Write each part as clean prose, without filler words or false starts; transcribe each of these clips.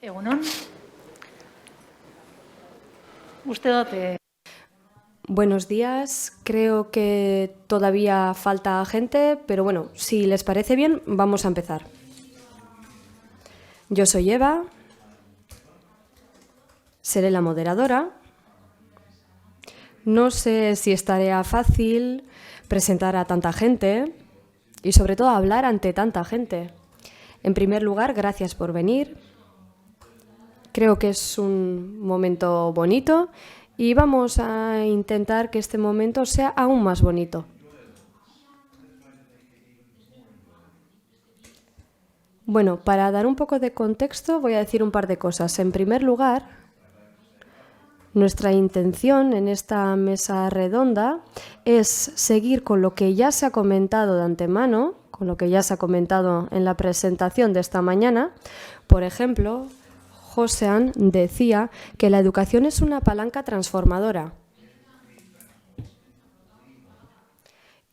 Egunon. Usted Buenos días, creo que todavía falta gente, pero bueno, si les parece bien, vamos a empezar. Yo soy Eva, seré la moderadora. No sé si es tarea fácil presentar a tanta gente y sobre todo hablar ante tanta gente. En primer lugar, gracias por venir. Creo que es un momento bonito y vamos a intentar que este momento sea aún más bonito. Bueno, para dar un poco de contexto voy a decir un par de cosas. En primer lugar, nuestra intención en esta mesa redonda es seguir con lo que ya se ha comentado de antemano, con lo que ya se ha comentado en la presentación de esta mañana. Por ejemplo, Josean decía que la educación es una palanca transformadora.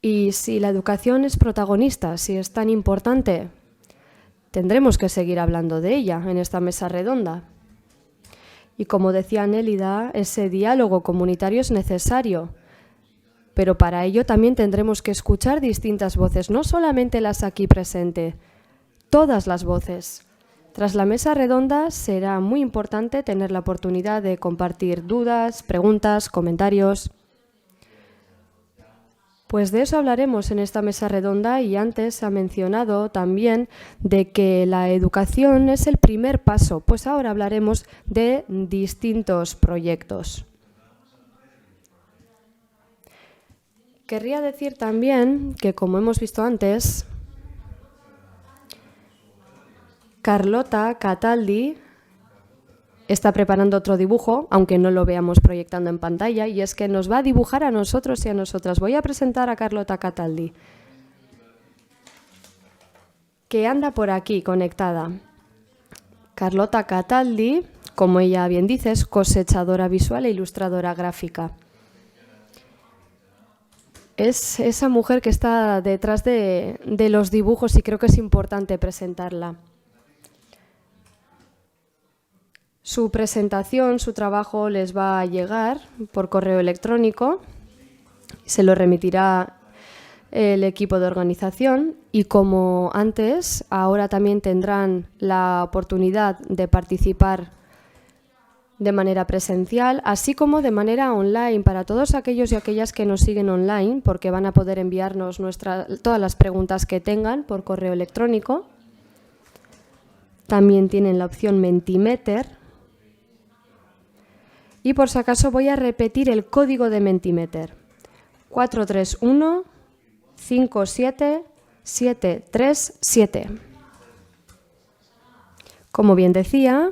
Y si la educación es protagonista, si es tan importante, tendremos que seguir hablando de ella en esta mesa redonda. Y como decía Nélida, ese diálogo comunitario es necesario, pero para ello también tendremos que escuchar distintas voces, no solamente las aquí presentes, todas las voces. Tras la mesa redonda será muy importante tener la oportunidad de compartir dudas, preguntas, comentarios. Pues de eso hablaremos en esta mesa redonda y antes se ha mencionado también de que la educación es el primer paso, pues ahora hablaremos de distintos proyectos. Querría decir también que, como hemos visto antes, Carlota Cataldi está preparando otro dibujo, aunque no lo veamos proyectando en pantalla, y es que nos va a dibujar a nosotros y a nosotras. Voy a presentar a Carlota Cataldi, que anda por aquí conectada. Carlota Cataldi, como ella bien dice, es cosechadora visual e ilustradora gráfica. Es esa mujer que está detrás de los dibujos y creo que es importante presentarla. Su presentación, su trabajo les va a llegar por correo electrónico, se lo remitirá el equipo de organización y como antes, ahora también tendrán la oportunidad de participar de manera presencial, así como de manera online para todos aquellos y aquellas que nos siguen online, porque van a poder enviarnos todas las preguntas que tengan por correo electrónico. También tienen la opción Mentimeter. Y por si acaso voy a repetir el código de Mentimeter. 431-57737. Como bien decía,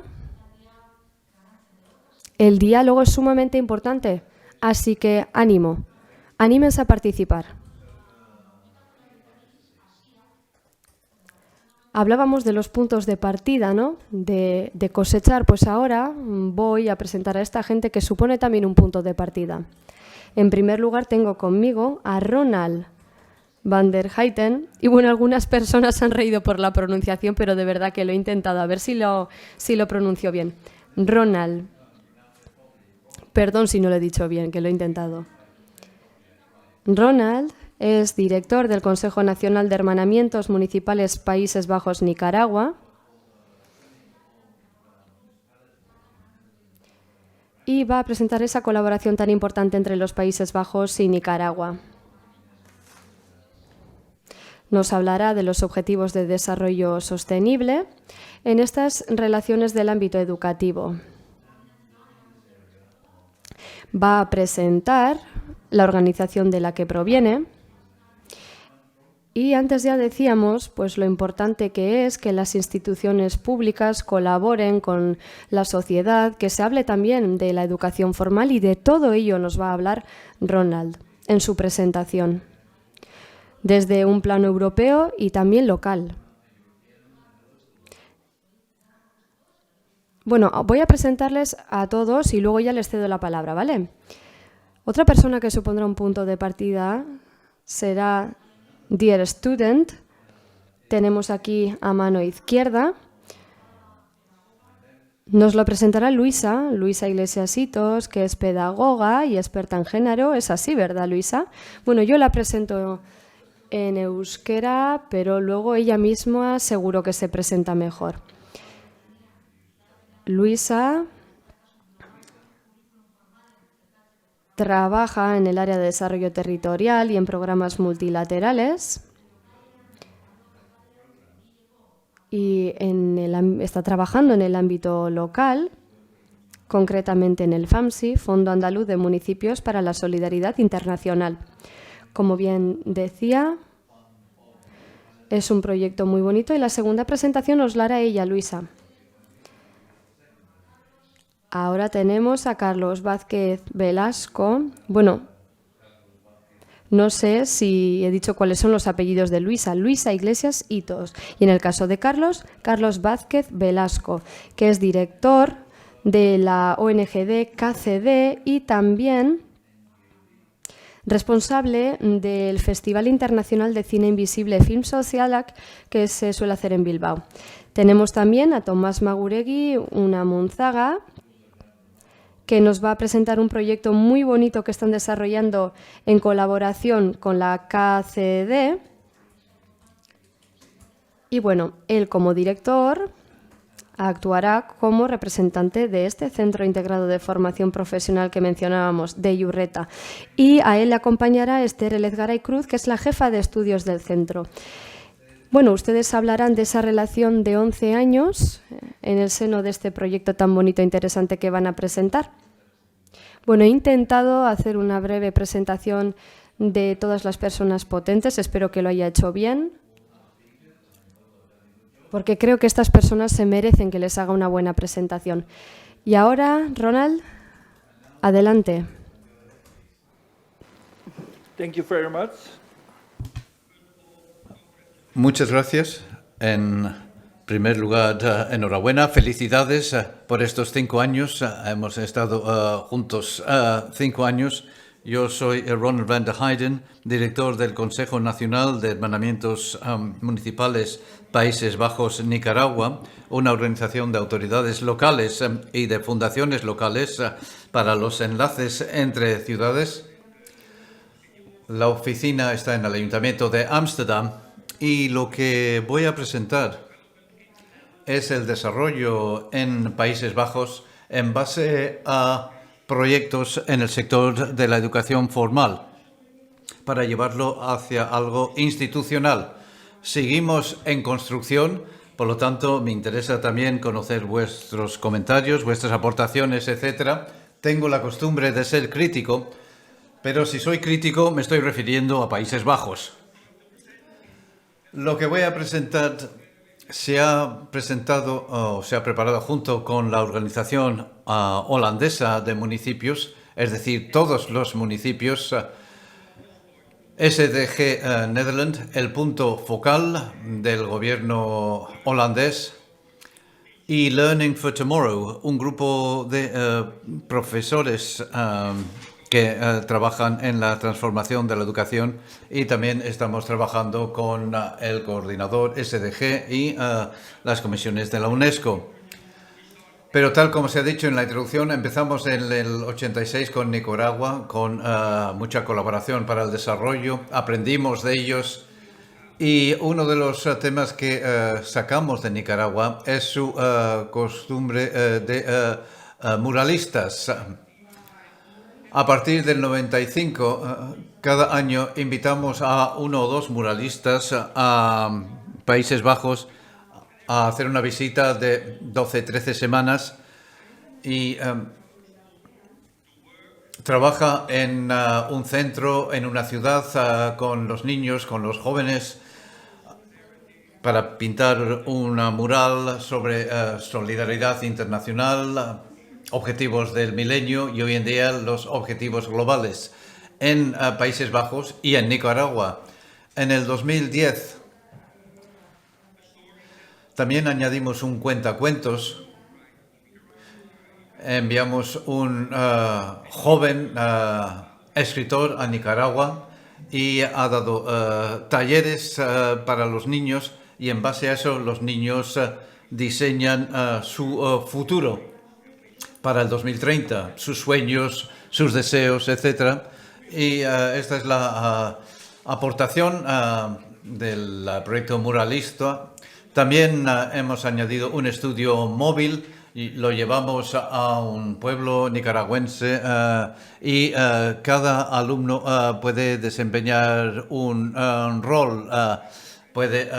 el diálogo es sumamente importante, así que ánimo, anímense a participar. Hablábamos de los puntos de partida, ¿no? De cosechar, pues ahora voy a presentar a esta gente que supone también un punto de partida. En primer lugar tengo conmigo a Ronald van der Heijden y bueno, algunas personas han reído por la pronunciación, pero de verdad que lo he intentado, a ver si lo pronuncio bien. Ronald, perdón si no lo he dicho bien, que lo he intentado. Ronald es director del Consejo Nacional de Hermanamientos Municipales Países Bajos, Nicaragua. Y va a presentar esa colaboración tan importante entre los Países Bajos y Nicaragua. Nos hablará de los Objetivos de Desarrollo Sostenible en estas relaciones del ámbito educativo. Va a presentar la organización de la que proviene. Y antes ya decíamos pues lo importante que es que las instituciones públicas colaboren con la sociedad, que se hable también de la educación formal y de todo ello nos va a hablar Ronald en su presentación, desde un plano europeo y también local. Bueno, voy a presentarles a todos y luego ya les cedo la palabra, ¿vale? Otra persona que supondrá un punto de partida será Dear Student. Tenemos aquí a mano izquierda Nos lo presentará Luisa Iglesias Hitos, que es pedagoga y experta en género. Es así, ¿verdad, Luisa? Bueno, yo la presento en euskera, pero luego ella misma seguro que se presenta mejor. Luisa trabaja en el área de desarrollo territorial y en programas multilaterales. Y está trabajando en el ámbito local, concretamente en el FAMSI, Fondo Andaluz de Municipios para la Solidaridad Internacional. Como bien decía, es un proyecto muy bonito y la segunda presentación os la hará ella, Luisa. Ahora tenemos a Carlos Vázquez Velasco. Bueno, no sé si he dicho cuáles son los apellidos de Luisa. Luisa Iglesias Hitos. Y en el caso de Carlos, Carlos Vázquez Velasco, que es director de la ONG KCD y también responsable del Festival Internacional de Cine Invisible Film Socialac, que se suele hacer en Bilbao. Tenemos también a Tomás Maguregui Unamunzaga, que nos va a presentar un proyecto muy bonito que están desarrollando en colaboración con la KCD. Y bueno, él como director actuará como representante de este Centro Integrado de Formación Profesional que mencionábamos, de Iurreta. Y a él le acompañará Esther Elezgaray Cruz, que es la jefa de estudios del centro. Bueno, ustedes hablarán de esa relación de 11 años en el seno de este proyecto tan bonito e interesante que van a presentar. Bueno, he intentado hacer una breve presentación de todas las personas potentes, espero que lo haya hecho bien, porque creo que estas personas se merecen que les haga una buena presentación. Y ahora, Ronald, adelante. Thank you very much. Muchas gracias. En primer lugar, enhorabuena, felicidades por estos 5 años. Hemos estado juntos 5 años. Yo soy Ronald van der Heijden, director del Consejo Nacional de Hermanamientos Municipales Países Bajos, Nicaragua, una organización de autoridades locales y de fundaciones locales para los enlaces entre ciudades. La oficina está en el Ayuntamiento de Ámsterdam. Y lo que voy a presentar es el desarrollo en Países Bajos en base a proyectos en el sector de la educación formal para llevarlo hacia algo institucional. Seguimos en construcción, por lo tanto me interesa también conocer vuestros comentarios, vuestras aportaciones, etc. Tengo la costumbre de ser crítico, pero si soy crítico me estoy refiriendo a Países Bajos. Lo que voy a presentar se ha preparado junto con la organización holandesa de municipios, es decir, todos los municipios, SDG Netherlands, el punto focal del gobierno holandés, y Learning for Tomorrow, un grupo de profesores que trabajan en la transformación de la educación, y también estamos trabajando con el coordinador SDG y las comisiones de la UNESCO. Pero tal como se ha dicho en la introducción, empezamos en el 86 con Nicaragua, con mucha colaboración para el desarrollo, aprendimos de ellos, y uno de los temas que sacamos de Nicaragua es su costumbre de muralistas. A partir del 95, cada año invitamos a 1 o 2 muralistas a Países Bajos a hacer una visita de 12-13 semanas y trabaja en un centro, en una ciudad, con los niños, con los jóvenes, para pintar una mural sobre solidaridad internacional, objetivos del milenio y hoy en día los objetivos globales en Países Bajos y en Nicaragua. En el 2010 también añadimos un cuentacuentos. Enviamos un joven escritor a Nicaragua y ha dado talleres para los niños, y en base a eso los niños diseñan su futuro para el 2030, sus sueños, sus deseos, etc. Y esta es la aportación del proyecto Muralista. También hemos añadido un estudio móvil y lo llevamos a un pueblo nicaragüense y cada alumno puede desempeñar un rol, puede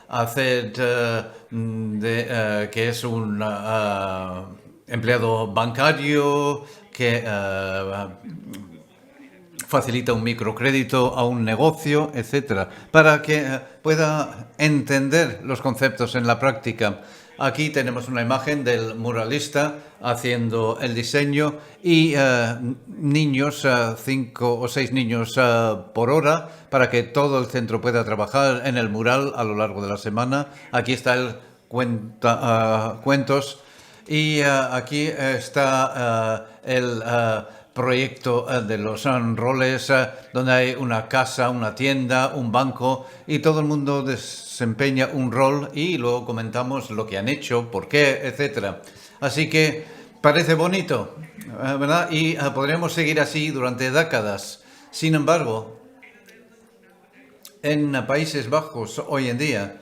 hacer que es un empleado bancario que facilita un microcrédito a un negocio, etcétera, para que pueda entender los conceptos en la práctica. Aquí tenemos una imagen del muralista haciendo el diseño y niños, 5 o 6 niños por hora, para que todo el centro pueda trabajar en el mural a lo largo de la semana. Aquí está el cuentos y aquí está el proyecto de los roles, donde hay una casa, una tienda, un banco y todo el mundo desempeña un rol y luego comentamos lo que han hecho, por qué, etcétera. Así que parece bonito, ¿verdad? Y podríamos seguir así durante décadas. Sin embargo, en Países Bajos hoy en día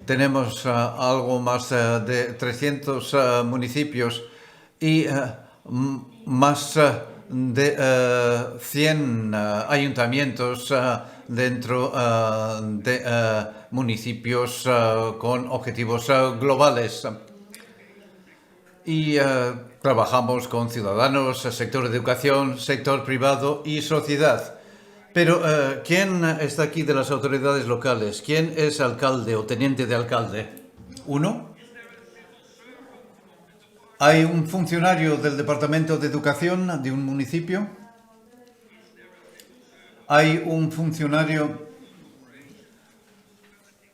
tenemos algo más de 300 municipios y más de 100 ayuntamientos dentro de municipios con objetivos globales. Y trabajamos con ciudadanos, sector de educación, sector privado y sociedad. Pero, ¿quién está aquí de las autoridades locales? ¿Quién es alcalde o teniente de alcalde? ¿Uno? ¿Hay un funcionario del Departamento de Educación de un municipio? ¿Hay un funcionario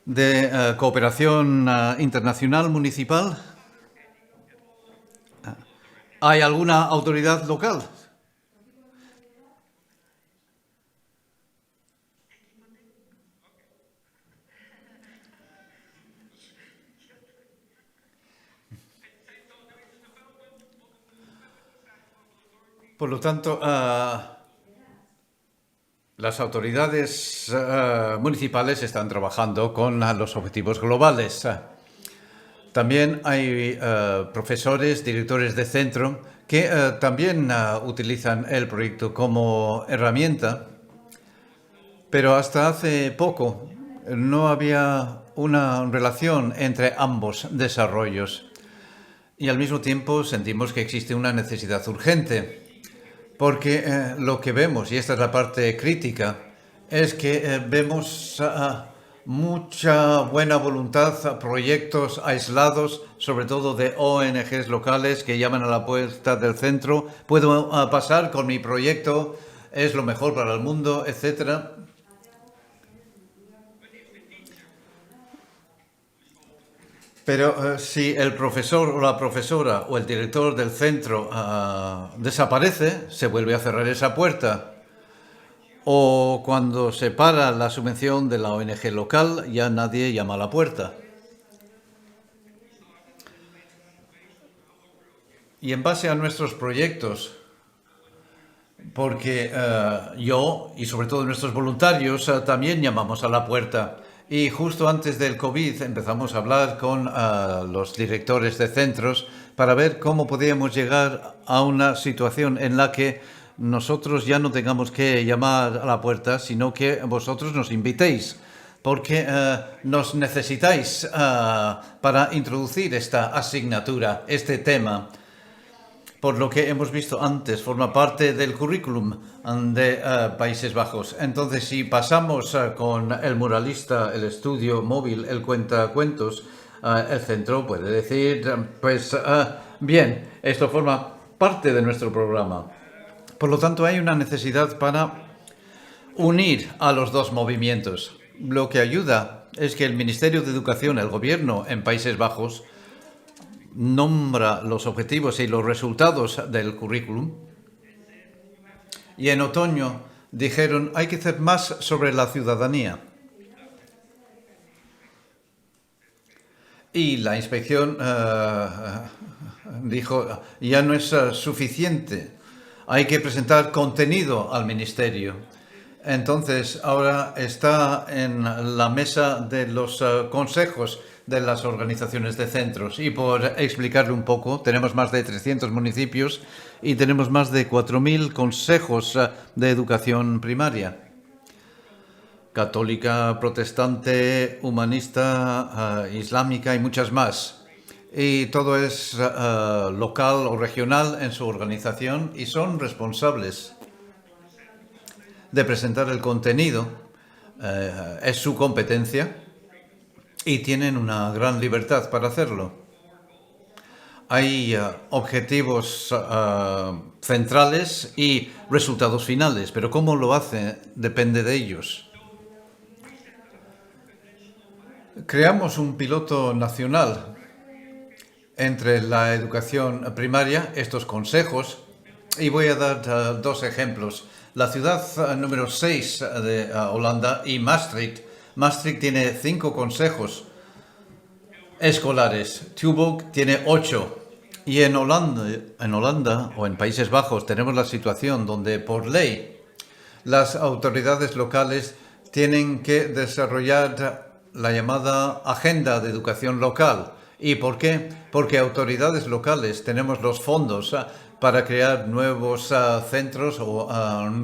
de cooperación internacional municipal? ¿Hay alguna autoridad local? Por lo tanto, las autoridades municipales están trabajando con los objetivos globales. También hay profesores, directores de centro que también utilizan el proyecto como herramienta, pero hasta hace poco no había una relación entre ambos desarrollos y al mismo tiempo sentimos que existe una necesidad urgente. Porque lo que vemos, y esta es la parte crítica, es que vemos mucha buena voluntad, proyectos aislados, sobre todo de ONGs locales que llaman a la puerta del centro. Puedo pasar con mi proyecto, es lo mejor para el mundo, etcétera. Pero si el profesor o la profesora o el director del centro desaparece, se vuelve a cerrar esa puerta. O cuando se para la subvención de la ONG local, ya nadie llama a la puerta. Y en base a nuestros proyectos, porque yo y sobre todo nuestros voluntarios también llamamos a la puerta. Y justo antes del COVID empezamos a hablar con los directores de centros para ver cómo podíamos llegar a una situación en la que nosotros ya no tengamos que llamar a la puerta, sino que vosotros nos invitéis, porque nos necesitáis para introducir esta asignatura, este tema. Por lo que hemos visto antes, forma parte del currículum de Países Bajos. Entonces, si pasamos con el muralista, el estudio móvil, el cuentacuentos, el centro puede decir, pues, bien, esto forma parte de nuestro programa. Por lo tanto, hay una necesidad para unir a los dos movimientos. Lo que ayuda es que el Ministerio de Educación, el gobierno en Países Bajos, nombra los objetivos y los resultados del currículum. Y en otoño dijeron, hay que hacer más sobre la ciudadanía. Y la inspección dijo, ya no es suficiente, hay que presentar contenido al ministerio. Entonces, ahora está en la mesa de los consejos de las organizaciones de centros. Y por explicarle un poco, tenemos más de 300 municipios y tenemos más de 4.000 consejos de educación primaria. Católica, protestante, humanista, islámica y muchas más. Y todo es local o regional en su organización y son responsables de presentar el contenido. Es su competencia y tienen una gran libertad para hacerlo. Hay objetivos centrales y resultados finales, pero cómo lo hace depende de ellos. Creamos un piloto nacional entre la educación primaria, estos consejos, y voy a dar dos ejemplos. La ciudad número 6 de Holanda y Maastricht. Maastricht tiene 5 consejos escolares. Tilburg tiene 8. Y en Holanda o en Países Bajos tenemos la situación donde por ley las autoridades locales tienen que desarrollar la llamada Agenda de Educación Local. ¿Y por qué? Porque autoridades locales tenemos los fondos para crear nuevos centros o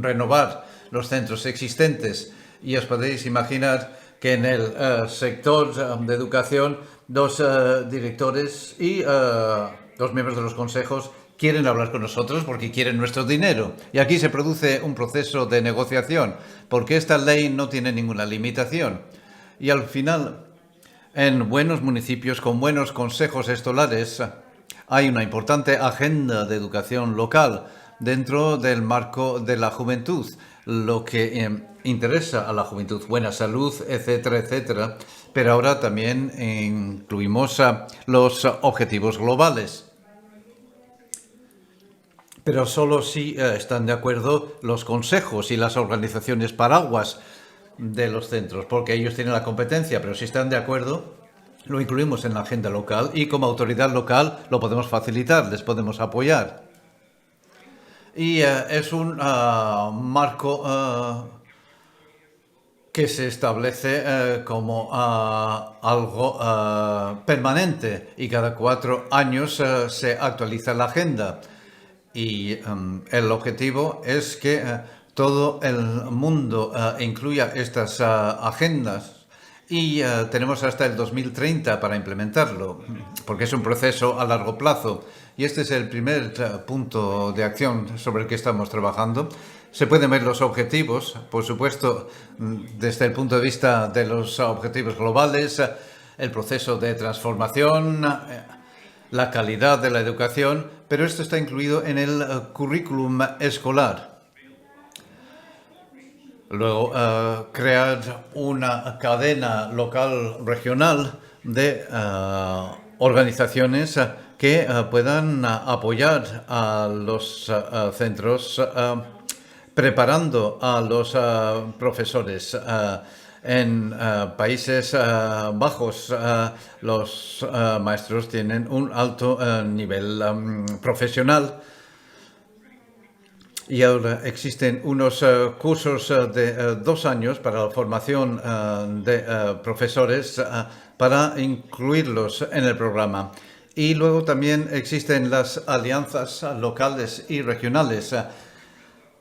renovar los centros existentes. Y os podéis imaginar que en el sector de educación los directores y los miembros de los consejos quieren hablar con nosotros porque quieren nuestro dinero. Y aquí se produce un proceso de negociación porque esta ley no tiene ninguna limitación. Y al final, en buenos municipios con buenos consejos escolares, hay una importante agenda de educación local dentro del marco de la juventud, lo que interesa a la juventud, buena salud, etcétera, etcétera. Pero ahora también incluimos los objetivos globales. Pero solo si están de acuerdo los consejos y las organizaciones paraguas de los centros, porque ellos tienen la competencia, pero si están de acuerdo, lo incluimos en la agenda local y como autoridad local lo podemos facilitar, les podemos apoyar. Y es un marco que se establece como algo permanente y cada 4 años se actualiza la agenda. Y el objetivo es que todo el mundo incluya estas agendas y tenemos hasta el 2030 para implementarlo, porque es un proceso a largo plazo. Y este es el primer punto de acción sobre el que estamos trabajando. Se pueden ver los objetivos, por supuesto, desde el punto de vista de los objetivos globales, el proceso de transformación, la calidad de la educación, pero esto está incluido en el currículum escolar. Luego, crear una cadena local, regional de organizaciones que puedan apoyar a los centros, preparando a los profesores. En Países Bajos, los maestros tienen un alto nivel profesional. Y ahora existen unos cursos de 2 años para la formación de profesores para incluirlos en el programa. Y luego también existen las alianzas locales y regionales,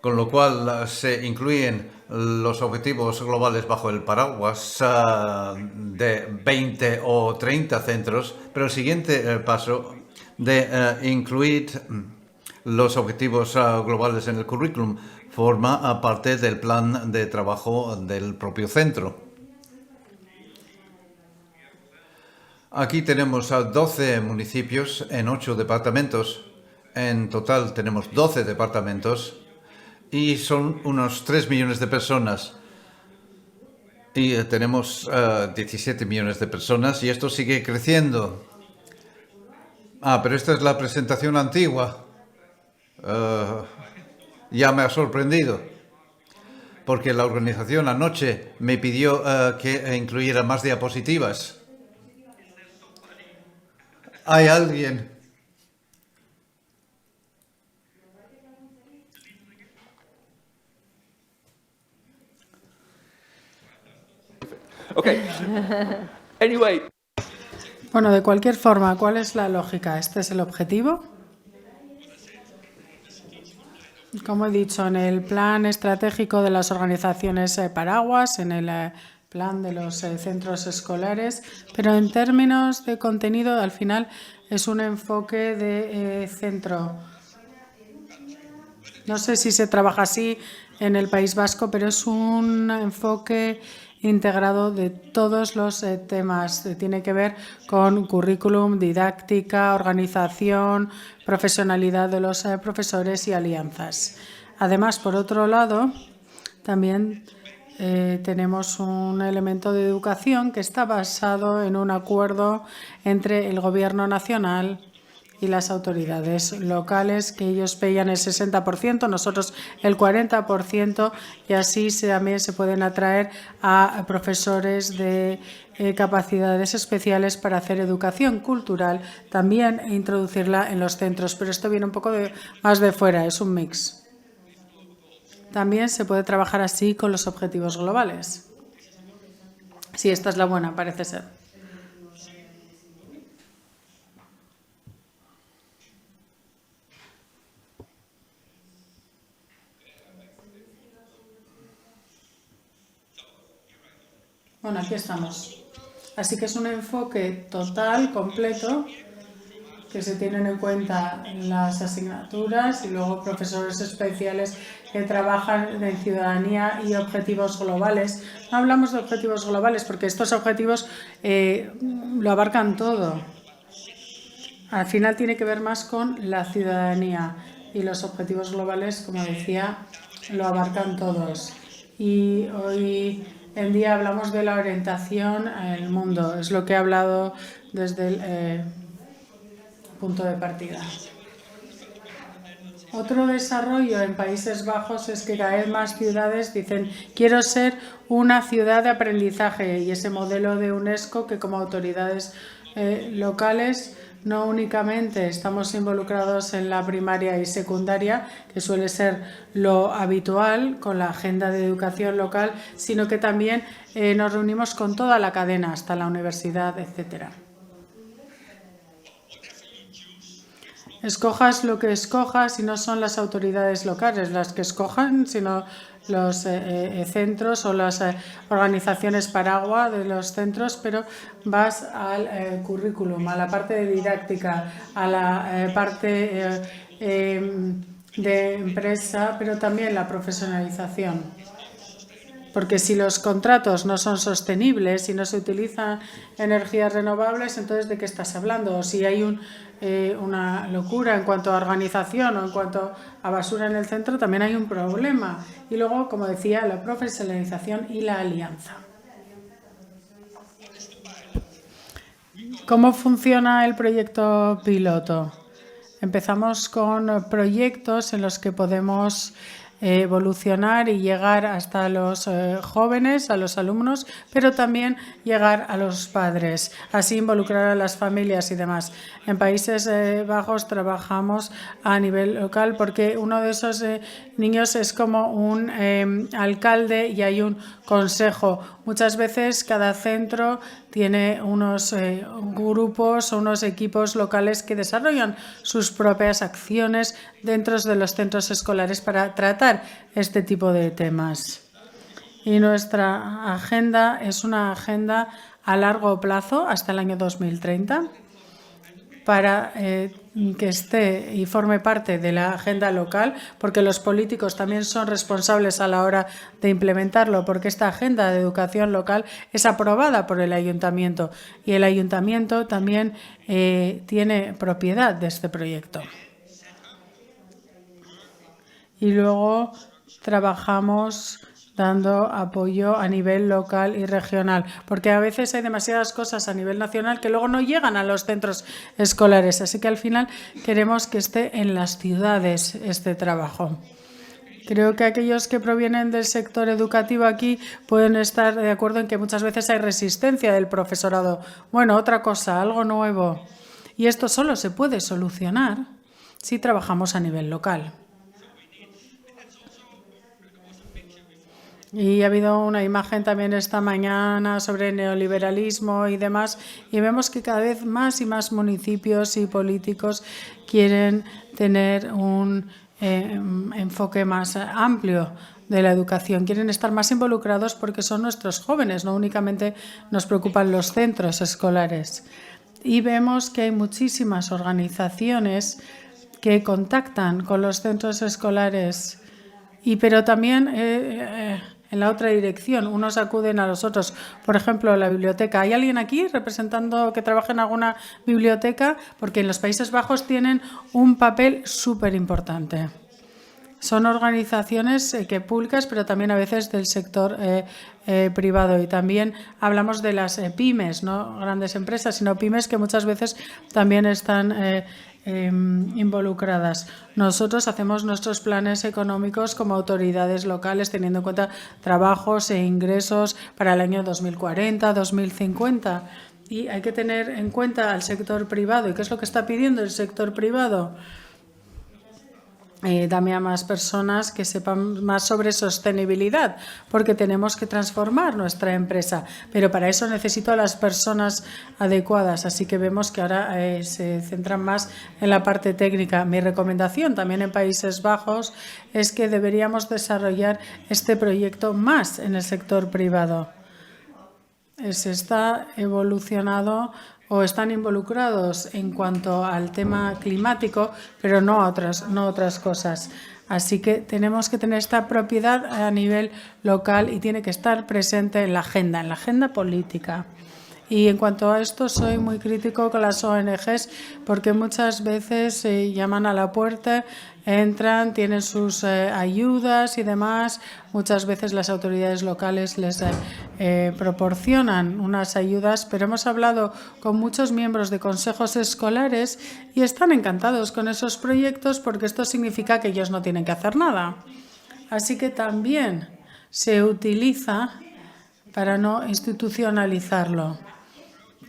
con lo cual se incluyen los objetivos globales bajo el paraguas de 20 o 30 centros, pero el siguiente paso de incluir los objetivos globales en el currículum forma parte del plan de trabajo del propio centro. Aquí tenemos 12 municipios en 8 departamentos. En total tenemos 12 departamentos y son unos 3 millones de personas. Y tenemos 17 millones de personas y esto sigue creciendo. Pero esta es la presentación antigua. Ya me ha sorprendido, porque la organización anoche me pidió que incluyera más diapositivas. ¿Hay alguien? Okay. Anyway, Bueno, de cualquier forma, ¿cuál es la lógica? ¿Este es el objetivo? Como he dicho, en el plan estratégico de las organizaciones paraguas, en el plan de los centros escolares, pero en términos de contenido, al final es un enfoque de centro. No sé si se trabaja así en el País Vasco, pero es un enfoque integrado de todos los temas. Tiene que ver con currículum, didáctica, organización, profesionalidad de los profesores y alianzas. Además, por otro lado, también tenemos un elemento de educación que está basado en un acuerdo entre el Gobierno nacional y las autoridades locales, que ellos veían el 60%, nosotros el 40%, y así también se pueden atraer a profesores de capacidades especiales para hacer educación cultural, también introducirla en los centros, pero esto viene un poco más de fuera, es un mix. También se puede trabajar así con los objetivos globales. Sí, esta es la buena, parece ser. Bueno, aquí estamos. Así que es un enfoque total, completo, que se tienen en cuenta las asignaturas y luego profesores especiales que trabajan en ciudadanía y objetivos globales. No hablamos de objetivos globales porque estos objetivos lo abarcan todo. Al final tiene que ver más con la ciudadanía y los objetivos globales, como decía, lo abarcan todos. Y hoy en día hablamos de la orientación al mundo, es lo que he hablado desde el punto de partida. Otro desarrollo en Países Bajos es que cada vez más ciudades dicen quiero ser una ciudad de aprendizaje, y ese modelo de UNESCO que como autoridades locales no únicamente estamos involucrados en la primaria y secundaria, que suele ser lo habitual con la agenda de educación local, sino que también nos reunimos con toda la cadena hasta la universidad, etcétera. Escojas lo que escojas y no son las autoridades locales las que escojan, sino los centros o las organizaciones paraguas de los centros, pero vas al currículum, a la parte de didáctica, a la parte de empresa, pero también la profesionalización. Porque si los contratos no son sostenibles y no se utilizan energías renovables, entonces ¿de qué estás hablando? O si hay una locura en cuanto a organización o en cuanto a basura en el centro, también hay un problema. Y luego, como decía, la profesionalización y la alianza. ¿Cómo funciona el proyecto piloto? Empezamos con proyectos en los que podemos evolucionar y llegar hasta los jóvenes, a los alumnos, pero también llegar a los padres, así involucrar a las familias y demás. En Países Bajos trabajamos a nivel local porque uno de esos niños es como un alcalde y hay un consejo. Muchas veces cada centro tiene unos grupos o unos equipos locales que desarrollan sus propias acciones dentro de los centros escolares para tratar este tipo de temas. Y nuestra agenda es una agenda a largo plazo hasta el año 2030 para que esté y forme parte de la agenda local, porque los políticos también son responsables a la hora de implementarlo, porque esta agenda de educación local es aprobada por el ayuntamiento y el ayuntamiento también tiene propiedad de este proyecto. Y luego trabajamos dando apoyo a nivel local y regional, porque a veces hay demasiadas cosas a nivel nacional que luego no llegan a los centros escolares, así que al final queremos que esté en las ciudades este trabajo. Creo que aquellos que provienen del sector educativo aquí pueden estar de acuerdo en que muchas veces hay resistencia del profesorado. Bueno, otra cosa, algo nuevo. Y esto solo se puede solucionar si trabajamos a nivel local. Y ha habido una imagen también esta mañana sobre neoliberalismo y demás, y vemos que cada vez más y más municipios y políticos quieren tener un enfoque más amplio de la educación, quieren estar más involucrados porque son nuestros jóvenes, no únicamente nos preocupan los centros escolares. Y vemos que hay muchísimas organizaciones que contactan con los centros escolares, pero también en la otra dirección, unos acuden a los otros. Por ejemplo, la biblioteca. ¿Hay alguien aquí representando que trabaje en alguna biblioteca? Porque en los Países Bajos tienen un papel súper importante. Son organizaciones públicas, pero también a veces del sector privado. Y también hablamos de las pymes, no grandes empresas, sino pymes que muchas veces también están involucradas. Nosotros hacemos nuestros planes económicos como autoridades locales, teniendo en cuenta trabajos e ingresos para el año 2040, 2050. Y hay que tener en cuenta al sector privado. ¿Y qué es lo que está pidiendo el sector privado? También a más personas que sepan más sobre sostenibilidad, porque tenemos que transformar nuestra empresa, pero para eso necesito a las personas adecuadas, así que vemos que ahora se centran más en la parte técnica. Mi recomendación también en Países Bajos es que deberíamos desarrollar este proyecto más en el sector privado. Se está evolucionado o están involucrados en cuanto al tema climático, pero no otras cosas. Así que tenemos que tener esta propiedad a nivel local y tiene que estar presente en la agenda política. Y en cuanto a esto, soy muy crítico con las ONGs porque muchas veces llaman a la puerta, entran, tienen sus ayudas y demás. Muchas veces las autoridades locales les proporcionan unas ayudas, pero hemos hablado con muchos miembros de consejos escolares y están encantados con esos proyectos porque esto significa que ellos no tienen que hacer nada. Así que también se utiliza para no institucionalizarlo.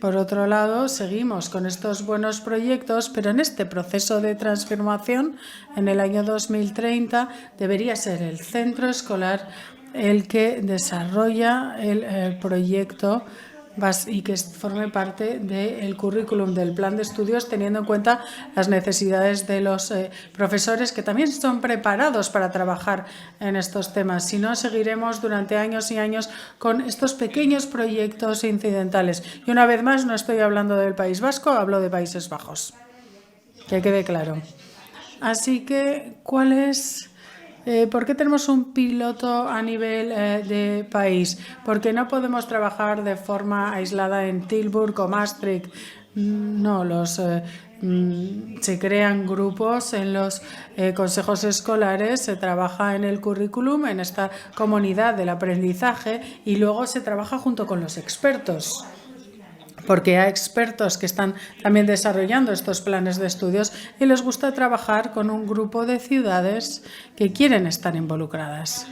Por otro lado, seguimos con estos buenos proyectos, pero en este proceso de transformación, en el año 2030, debería ser el centro escolar el que desarrolla el proyecto y que forme parte del currículum del plan de estudios, teniendo en cuenta las necesidades de los profesores que también son preparados para trabajar en estos temas. Si no, seguiremos durante años y años con estos pequeños proyectos incidentales. Y una vez más, no estoy hablando del País Vasco, hablo de Países Bajos. Que quede claro. Así que, ¿cuál es? ¿Por qué tenemos un piloto a nivel de país? Porque no podemos trabajar de forma aislada en Tilburg o Maastricht. No, se crean grupos en los consejos escolares, se trabaja en el currículum, en esta comunidad del aprendizaje y luego se trabaja junto con los expertos. Porque hay expertos que están también desarrollando estos planes de estudios y les gusta trabajar con un grupo de ciudades que quieren estar involucradas.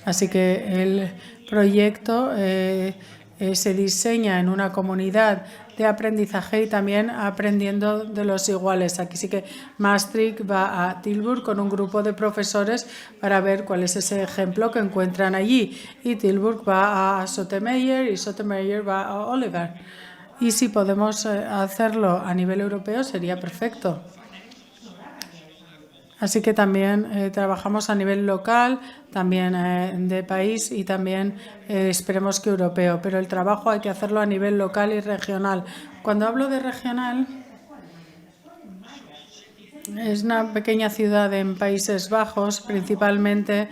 Así que el proyecto se diseña en una comunidad de aprendizaje y también aprendiendo de los iguales. Aquí sí que Maastricht va a Tilburg con un grupo de profesores para ver cuál es ese ejemplo que encuentran allí. Y Tilburg va a Sotomayor y Sotomayor va a Oliver. Y si podemos hacerlo a nivel europeo sería perfecto. Así que también trabajamos a nivel local, también de país y también esperemos que europeo. Pero el trabajo hay que hacerlo a nivel local y regional. Cuando hablo de regional, es una pequeña ciudad en Países Bajos, principalmente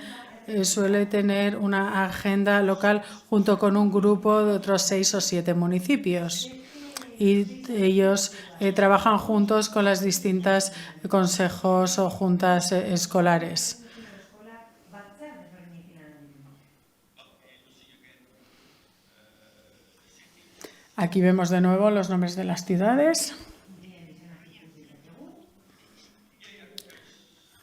suele tener una agenda local junto con un grupo de otros 6 o 7 municipios. Y ellos trabajan juntos con las distintas consejos o juntas escolares. Aquí vemos de nuevo los nombres de las ciudades.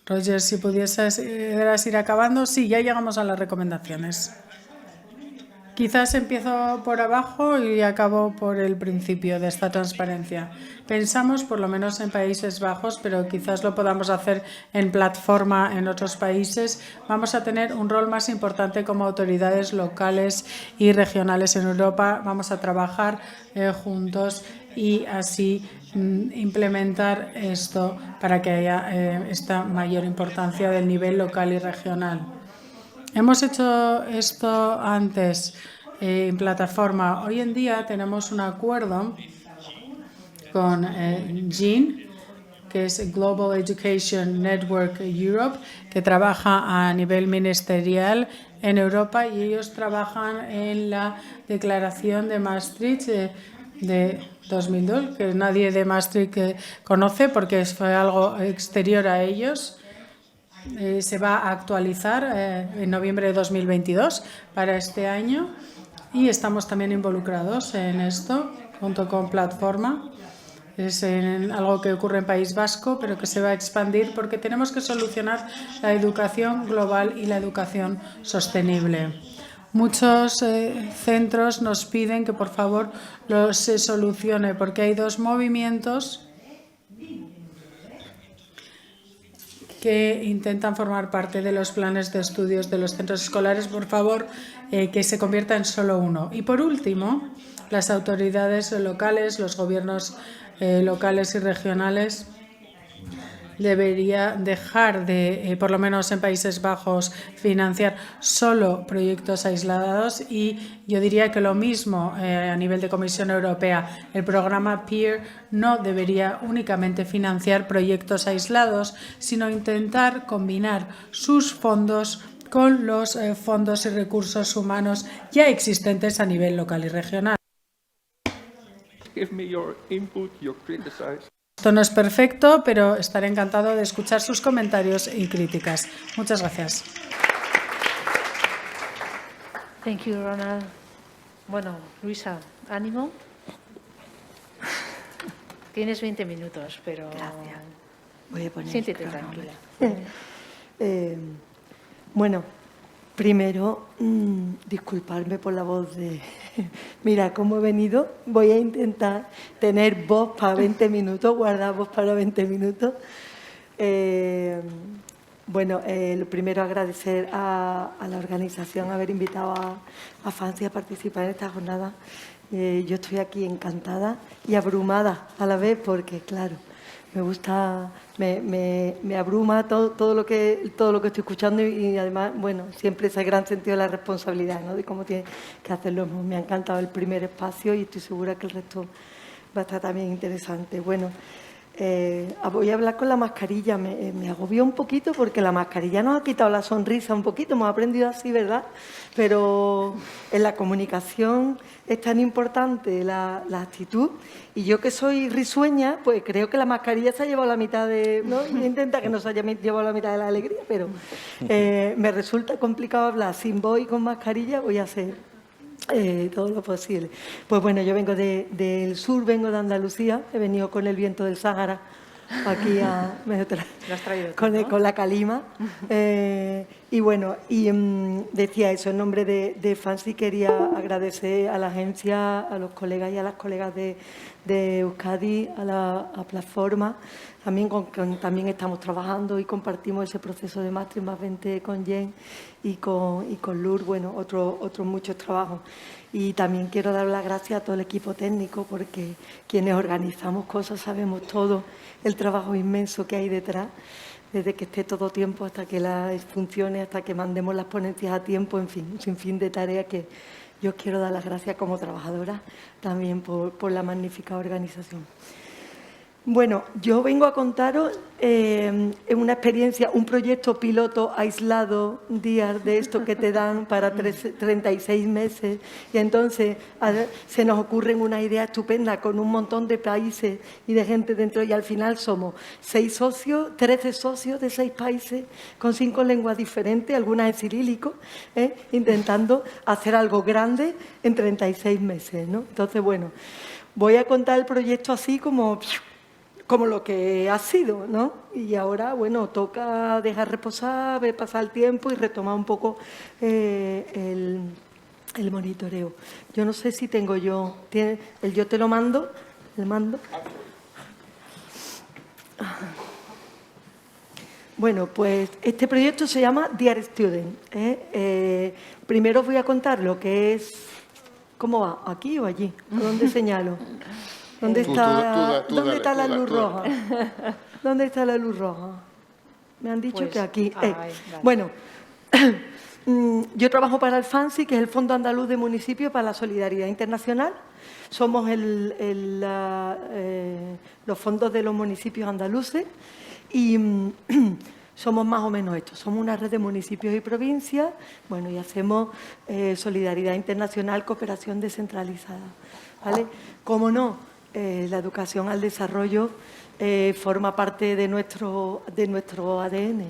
Roger, si pudieras ir acabando. Sí, ya llegamos a las recomendaciones. Quizás empiezo por abajo y acabo por el principio de esta transparencia. Pensamos, por lo menos en Países Bajos, pero quizás lo podamos hacer en plataforma en otros países, vamos a tener un rol más importante como autoridades locales y regionales en Europa. Vamos a trabajar juntos y así implementar esto para que haya esta mayor importancia del nivel local y regional. Hemos hecho esto antes en plataforma. Hoy en día tenemos un acuerdo con GEAN, que es Global Education Network Europe, que trabaja a nivel ministerial en Europa y ellos trabajan en la declaración de Maastricht de 2002, que nadie de Maastricht conoce porque fue algo exterior a ellos. Se va a actualizar en noviembre de 2022 para este año y estamos también involucrados en esto junto con Plataforma. Es algo que ocurre en País Vasco, pero que se va a expandir porque tenemos que solucionar la educación global y la educación sostenible. Muchos centros nos piden que por favor se solucione porque hay dos movimientos que intentan formar parte de los planes de estudios de los centros escolares, por favor, que se convierta en solo uno. Y por último, las autoridades locales, los gobiernos locales y regionales debería dejar de, por lo menos en Países Bajos, financiar solo proyectos aislados y yo diría que lo mismo a nivel de Comisión Europea. El programa PEER no debería únicamente financiar proyectos aislados, sino intentar combinar sus fondos con los fondos y recursos humanos ya existentes a nivel local y regional. Give me your input, your criticize. Esto no es perfecto, pero estaré encantado de escuchar sus comentarios y críticas. Muchas gracias. Thank you, Ronald. Bueno, Luisa, ánimo. Tienes 20 minutos, pero Gracias. Voy a poner siéntete el tranquila. Bueno, primero, disculparme por la voz de... Mira cómo he venido. Voy a intentar tener voz para 20 minutos, guardar voz para 20 minutos. Bueno, lo primero agradecer a la organización haber invitado a Fancy a participar en esta jornada. Yo estoy aquí encantada y abrumada a la vez porque, claro, me gusta, me abruma todo lo que estoy escuchando y además, bueno, siempre ese gran sentido de la responsabilidad, ¿no? De cómo tiene que hacerlo. Me ha encantado el primer espacio y estoy segura que el resto va a estar también interesante. Bueno, voy a hablar con la mascarilla. Me agobió un poquito porque la mascarilla nos ha quitado la sonrisa un poquito. Hemos aprendido así, ¿verdad? Pero en la comunicación es tan importante la actitud. Y yo que soy risueña, pues creo que la mascarilla se ha llevado la mitad de... ¿no? Intenta que no se haya llevado la mitad de la alegría, pero me resulta complicado hablar sin voz y con mascarilla. Voy a hacer todo lo posible. Pues bueno, yo vengo del sur, vengo de Andalucía, he venido con el viento del Sáhara aquí con la calima. Y bueno, decía eso, en nombre de Fancy quería agradecer a la agencia, a los colegas y a las colegas de Euskadi, a la plataforma, también también estamos trabajando y compartimos ese proceso de Maastricht más 20 con Jen y con Lur, bueno, otros muchos trabajos. Y también quiero dar las gracias a todo el equipo técnico porque quienes organizamos cosas sabemos todo el trabajo inmenso que hay detrás, desde que esté todo tiempo hasta que funcione, hasta que mandemos las ponencias a tiempo, en fin, un sinfín de tareas que yo os quiero dar las gracias como trabajadora también por la magnífica organización. Bueno, yo vengo a contaros una experiencia, un proyecto piloto aislado, días de esto que te dan para 36 meses y entonces se nos ocurren una idea estupenda con un montón de países y de gente dentro y al final somos 6 socios, 13 socios de 6 países con 5 lenguas diferentes, algunas en cirílico, intentando hacer algo grande en 36 meses, ¿no? Entonces, bueno, voy a contar el proyecto así como lo que ha sido, ¿no? Y ahora, bueno, toca dejar reposar, ver pasar el tiempo y retomar un poco el el monitoreo. Yo no sé si tengo yo... yo te lo mando, el mando. Bueno, pues este proyecto se llama Dear Student. Primero os voy a contar lo que es... ¿Cómo va? ¿Aquí o allí? ¿A dónde señalo? ¿Dónde está la luz roja? ¿Dónde está la luz roja? Me han dicho Pues, que aquí. vale. Bueno, yo trabajo para el FANSI, que es el Fondo Andaluz de Municipios para la Solidaridad Internacional. Somos los fondos de los municipios andaluces y somos más o menos esto. Somos una red de municipios y provincias, bueno, y hacemos solidaridad internacional, cooperación descentralizada, ¿vale? Cómo no, la educación al desarrollo forma parte de nuestro ADN.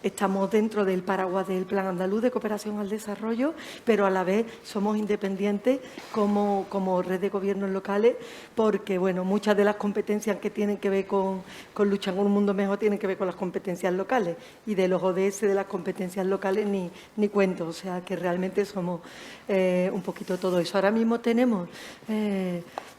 Estamos dentro del paraguas del Plan Andaluz de Cooperación al Desarrollo, pero a la vez somos independientes como red de gobiernos locales, porque bueno, muchas de las competencias que tienen que ver con luchar por un mundo mejor tienen que ver con las competencias locales, y de los ODS de las competencias locales ni cuento, o sea que realmente somos un poquito todo eso. Ahora mismo tenemos,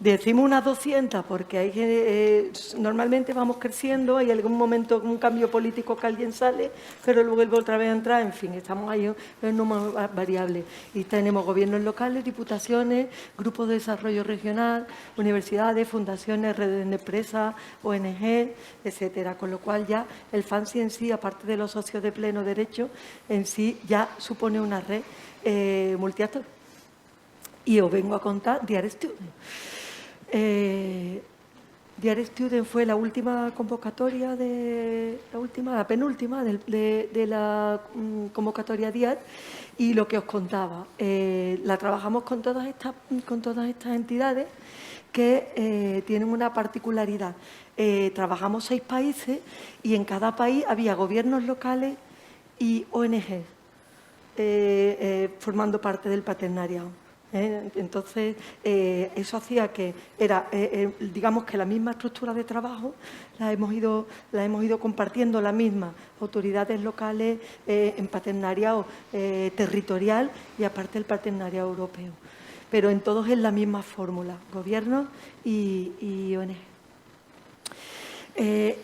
decimos unas 200, porque hay normalmente vamos creciendo, hay algún momento, un cambio político que alguien sale, pero luego vuelve otra vez a entrar, en fin, estamos ahí en un número variable. Y tenemos gobiernos locales, diputaciones, grupos de desarrollo regional, universidades, fundaciones, redes de empresas, ONG, etcétera. Con lo cual ya el FANSI en sí, aparte de los socios de pleno derecho, en sí ya supone una red multiactor. Y os vengo a contar Dear Student. Dear Student fue la última convocatoria, la penúltima de la convocatoria Dear, y lo que os contaba, la trabajamos con todas estas entidades que tienen una particularidad. Trabajamos 6 países y en cada país había gobiernos locales y ONG formando parte del paternariado. Entonces, eso hacía que era, digamos que la misma estructura de trabajo la hemos ido compartiendo la misma autoridades locales en paternariado territorial y aparte el paternariado europeo. Pero en todos es la misma fórmula, gobierno y ONG.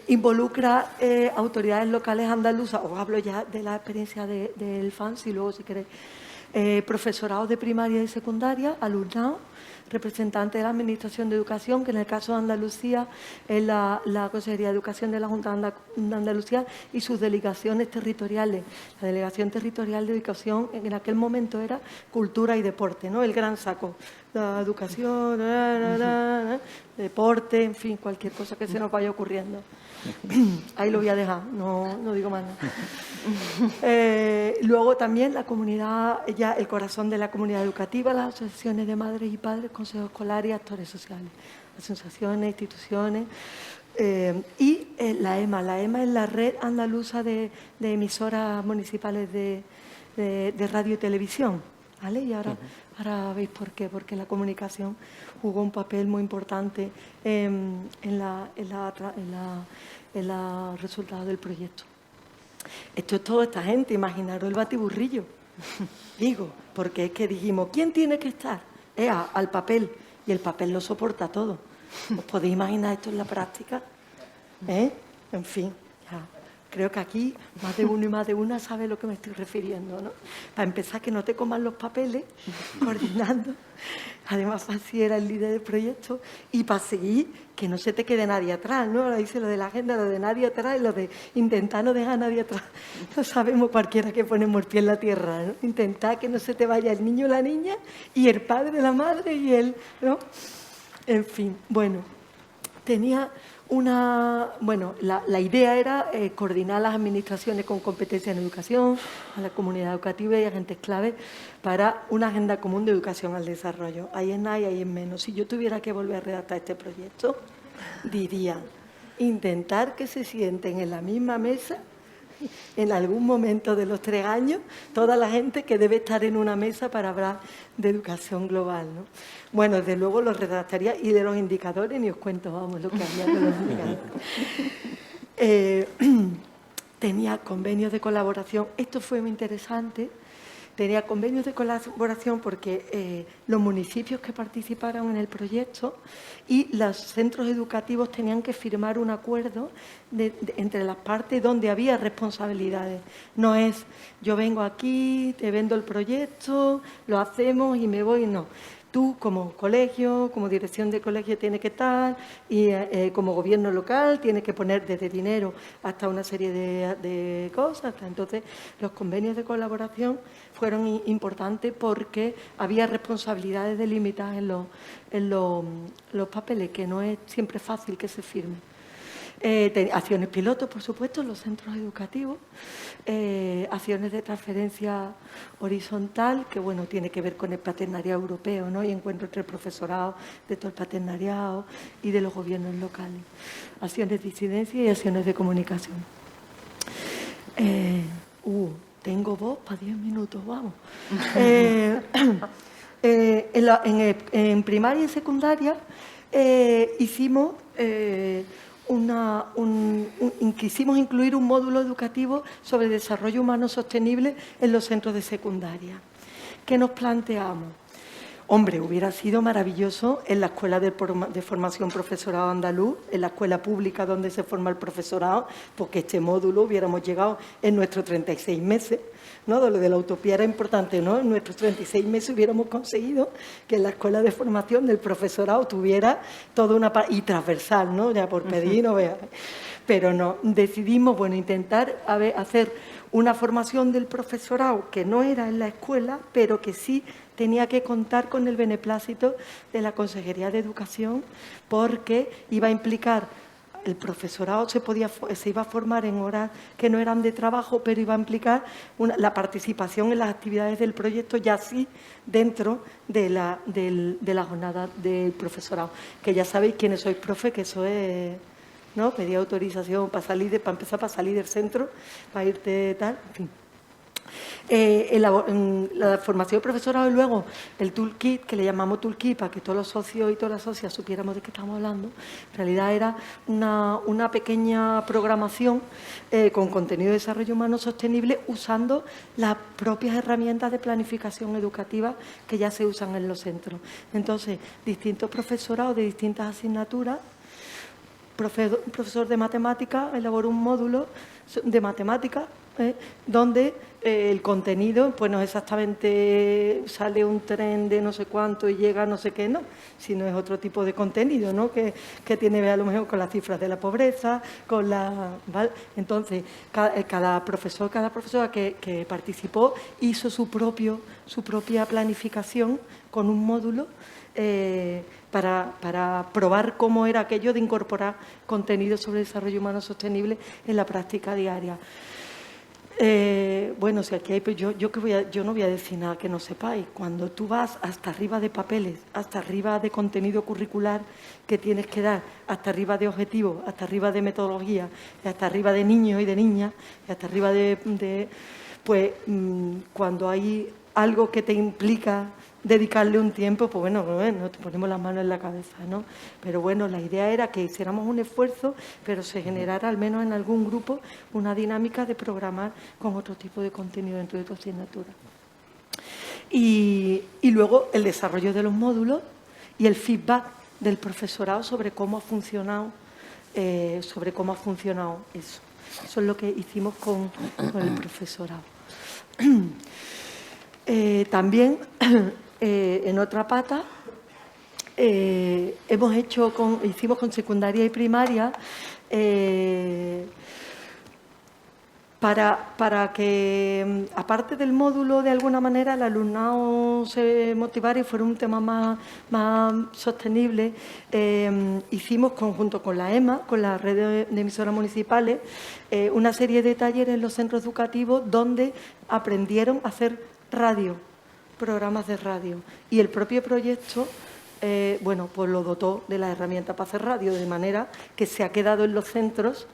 Involucra autoridades locales andaluzas, os hablo ya de la experiencia del FANSI, luego si queréis, profesorado de primaria y secundaria, alumnado, representante de la Administración de Educación, que en el caso de Andalucía es la Consejería de Educación de la Junta de Andalucía y sus delegaciones territoriales. La Delegación Territorial de Educación en aquel momento era Cultura y Deporte, ¿no? El gran saco. La educación, deporte, en fin, cualquier cosa que se nos vaya ocurriendo. Ahí lo voy a dejar, no digo más nada. Luego también la comunidad, ya el corazón de la comunidad educativa, las asociaciones de madres y padres, consejos escolares y actores sociales, asociaciones, instituciones. Y la EMA. La EMA es la Red Andaluza de Emisoras Municipales de Radio y Televisión, ¿vale? Y ahora veis por qué, porque la comunicación jugó un papel muy importante en los resultados del proyecto. Esto es toda esta gente, imaginaros el batiburrillo. Digo, porque es que dijimos, ¿quién tiene que estar? Al papel, y el papel lo soporta todo. ¿Os podéis imaginar esto en la práctica? En fin, ya. Creo que aquí más de uno y más de una sabe a lo que me estoy refiriendo, ¿no? Para empezar, que no te coman los papeles, coordinando. Además, así era el líder del proyecto. Y para seguir, que no se te quede nadie atrás, ¿no? Ahora dice lo de la agenda, lo de nadie atrás y lo de intentar no dejar a nadie atrás. Lo sabemos cualquiera que ponemos el pie en la tierra, ¿no? Intentar que no se te vaya el niño o la niña y el padre, la madre y él, ¿no? En fin, bueno, tenía la idea era coordinar las administraciones con competencia en educación, a la comunidad educativa y agentes clave para una agenda común de educación al desarrollo. Ahí es nada y ahí es menos. Si yo tuviera que volver a redactar este proyecto, diría, intentar que se sienten en la misma mesa en algún momento de los 3 años, toda la gente que debe estar en una mesa para hablar de educación global, ¿no? Bueno, desde luego lo redactaría, y de los indicadores ni os cuento, vamos, lo que había de los indicadores. Tenía convenios de colaboración. Esto fue muy interesante tenía convenios de colaboración porque los municipios que participaron en el proyecto y los centros educativos tenían que firmar un acuerdo entre las partes donde había responsabilidades. No es yo vengo aquí, te vendo el proyecto, lo hacemos y me voy, no. Tú, como colegio, como dirección de colegio, tienes que estar y como gobierno local tienes que poner desde dinero hasta una serie de cosas. Entonces, los convenios de colaboración fueron importantes porque había responsabilidades delimitadas en los papeles, que no es siempre fácil que se firme. Acciones pilotos, por supuesto, en los centros educativos, acciones de transferencia horizontal, que bueno, tiene que ver con el paternariado europeo, ¿no? Y encuentro entre el profesorado de todo el paternariado y de los gobiernos locales. Acciones de incidencia y acciones de comunicación. Tengo voz para 10 minutos, vamos. En primaria y secundaria quisimos incluir un módulo educativo sobre desarrollo humano sostenible en los centros de secundaria. ¿Qué nos planteamos? Hombre, hubiera sido maravilloso en la Escuela de Formación Profesorado Andaluz, en la escuela pública donde se forma el profesorado, porque este módulo hubiéramos llegado en nuestros 36 meses, ¿no? Lo de la utopía era importante, ¿no? En nuestros 36 meses hubiéramos conseguido que la Escuela de Formación del Profesorado tuviera toda una parte, y transversal, ¿no? Ya por pedir, no veas. Pero no, decidimos, bueno, intentar hacer una formación del profesorado que no era en la escuela, pero que sí tenía que contar con el beneplácito de la Consejería de Educación, porque iba a implicar, el profesorado se iba a formar en horas que no eran de trabajo, pero iba a implicar la participación en las actividades del proyecto, ya sí dentro de la jornada del profesorado. Que ya sabéis quiénes sois profe, que eso es, ¿no? Pedí autorización para empezar para salir del centro, para irte tal, en fin. La formación de profesorado y luego el toolkit, que le llamamos toolkit para que todos los socios y todas las socias supiéramos de qué estamos hablando, en realidad era una pequeña programación con contenido de desarrollo humano sostenible usando las propias herramientas de planificación educativa que ya se usan en los centros. Entonces, distintos profesorados de distintas asignaturas. Un profesor de matemáticas elaboró un módulo de matemáticas donde el contenido, pues no exactamente sale un tren de no sé cuánto y llega a no sé qué, no, sino es otro tipo de contenido, ¿no? Que tiene que ver a lo mejor con las cifras de la pobreza, con ¿vale? Entonces, cada profesora que participó hizo su propia planificación con un módulo para probar cómo era aquello de incorporar contenido sobre desarrollo humano sostenible en la práctica diaria. Bueno, si aquí hay, pues yo no voy a decir nada que no sepáis. Cuando tú vas hasta arriba de papeles, hasta arriba de contenido curricular que tienes que dar, hasta arriba de objetivos, hasta arriba de metodología, hasta arriba de niños y de niñas, hasta arriba pues cuando hay algo que te implica dedicarle un tiempo, pues bueno, te ponemos las manos en la cabeza, ¿no? Pero bueno, la idea era que hiciéramos un esfuerzo, pero se generara al menos en algún grupo una dinámica de programar con otro tipo de contenido dentro de tu asignatura. Y luego el desarrollo de los módulos y el feedback del profesorado sobre cómo ha funcionado eso. Eso es lo que hicimos con el profesorado. También en otra pata hicimos con secundaria y primaria para que, aparte del módulo, de alguna manera el alumnado se motivara y fuera un tema más sostenible, hicimos junto con la EMA, con la red de emisoras municipales, una serie de talleres en los centros educativos donde aprendieron a hacer radio, programas de radio. Y el propio proyecto, pues lo dotó de las herramientas para hacer radio, de manera que se ha quedado en los centros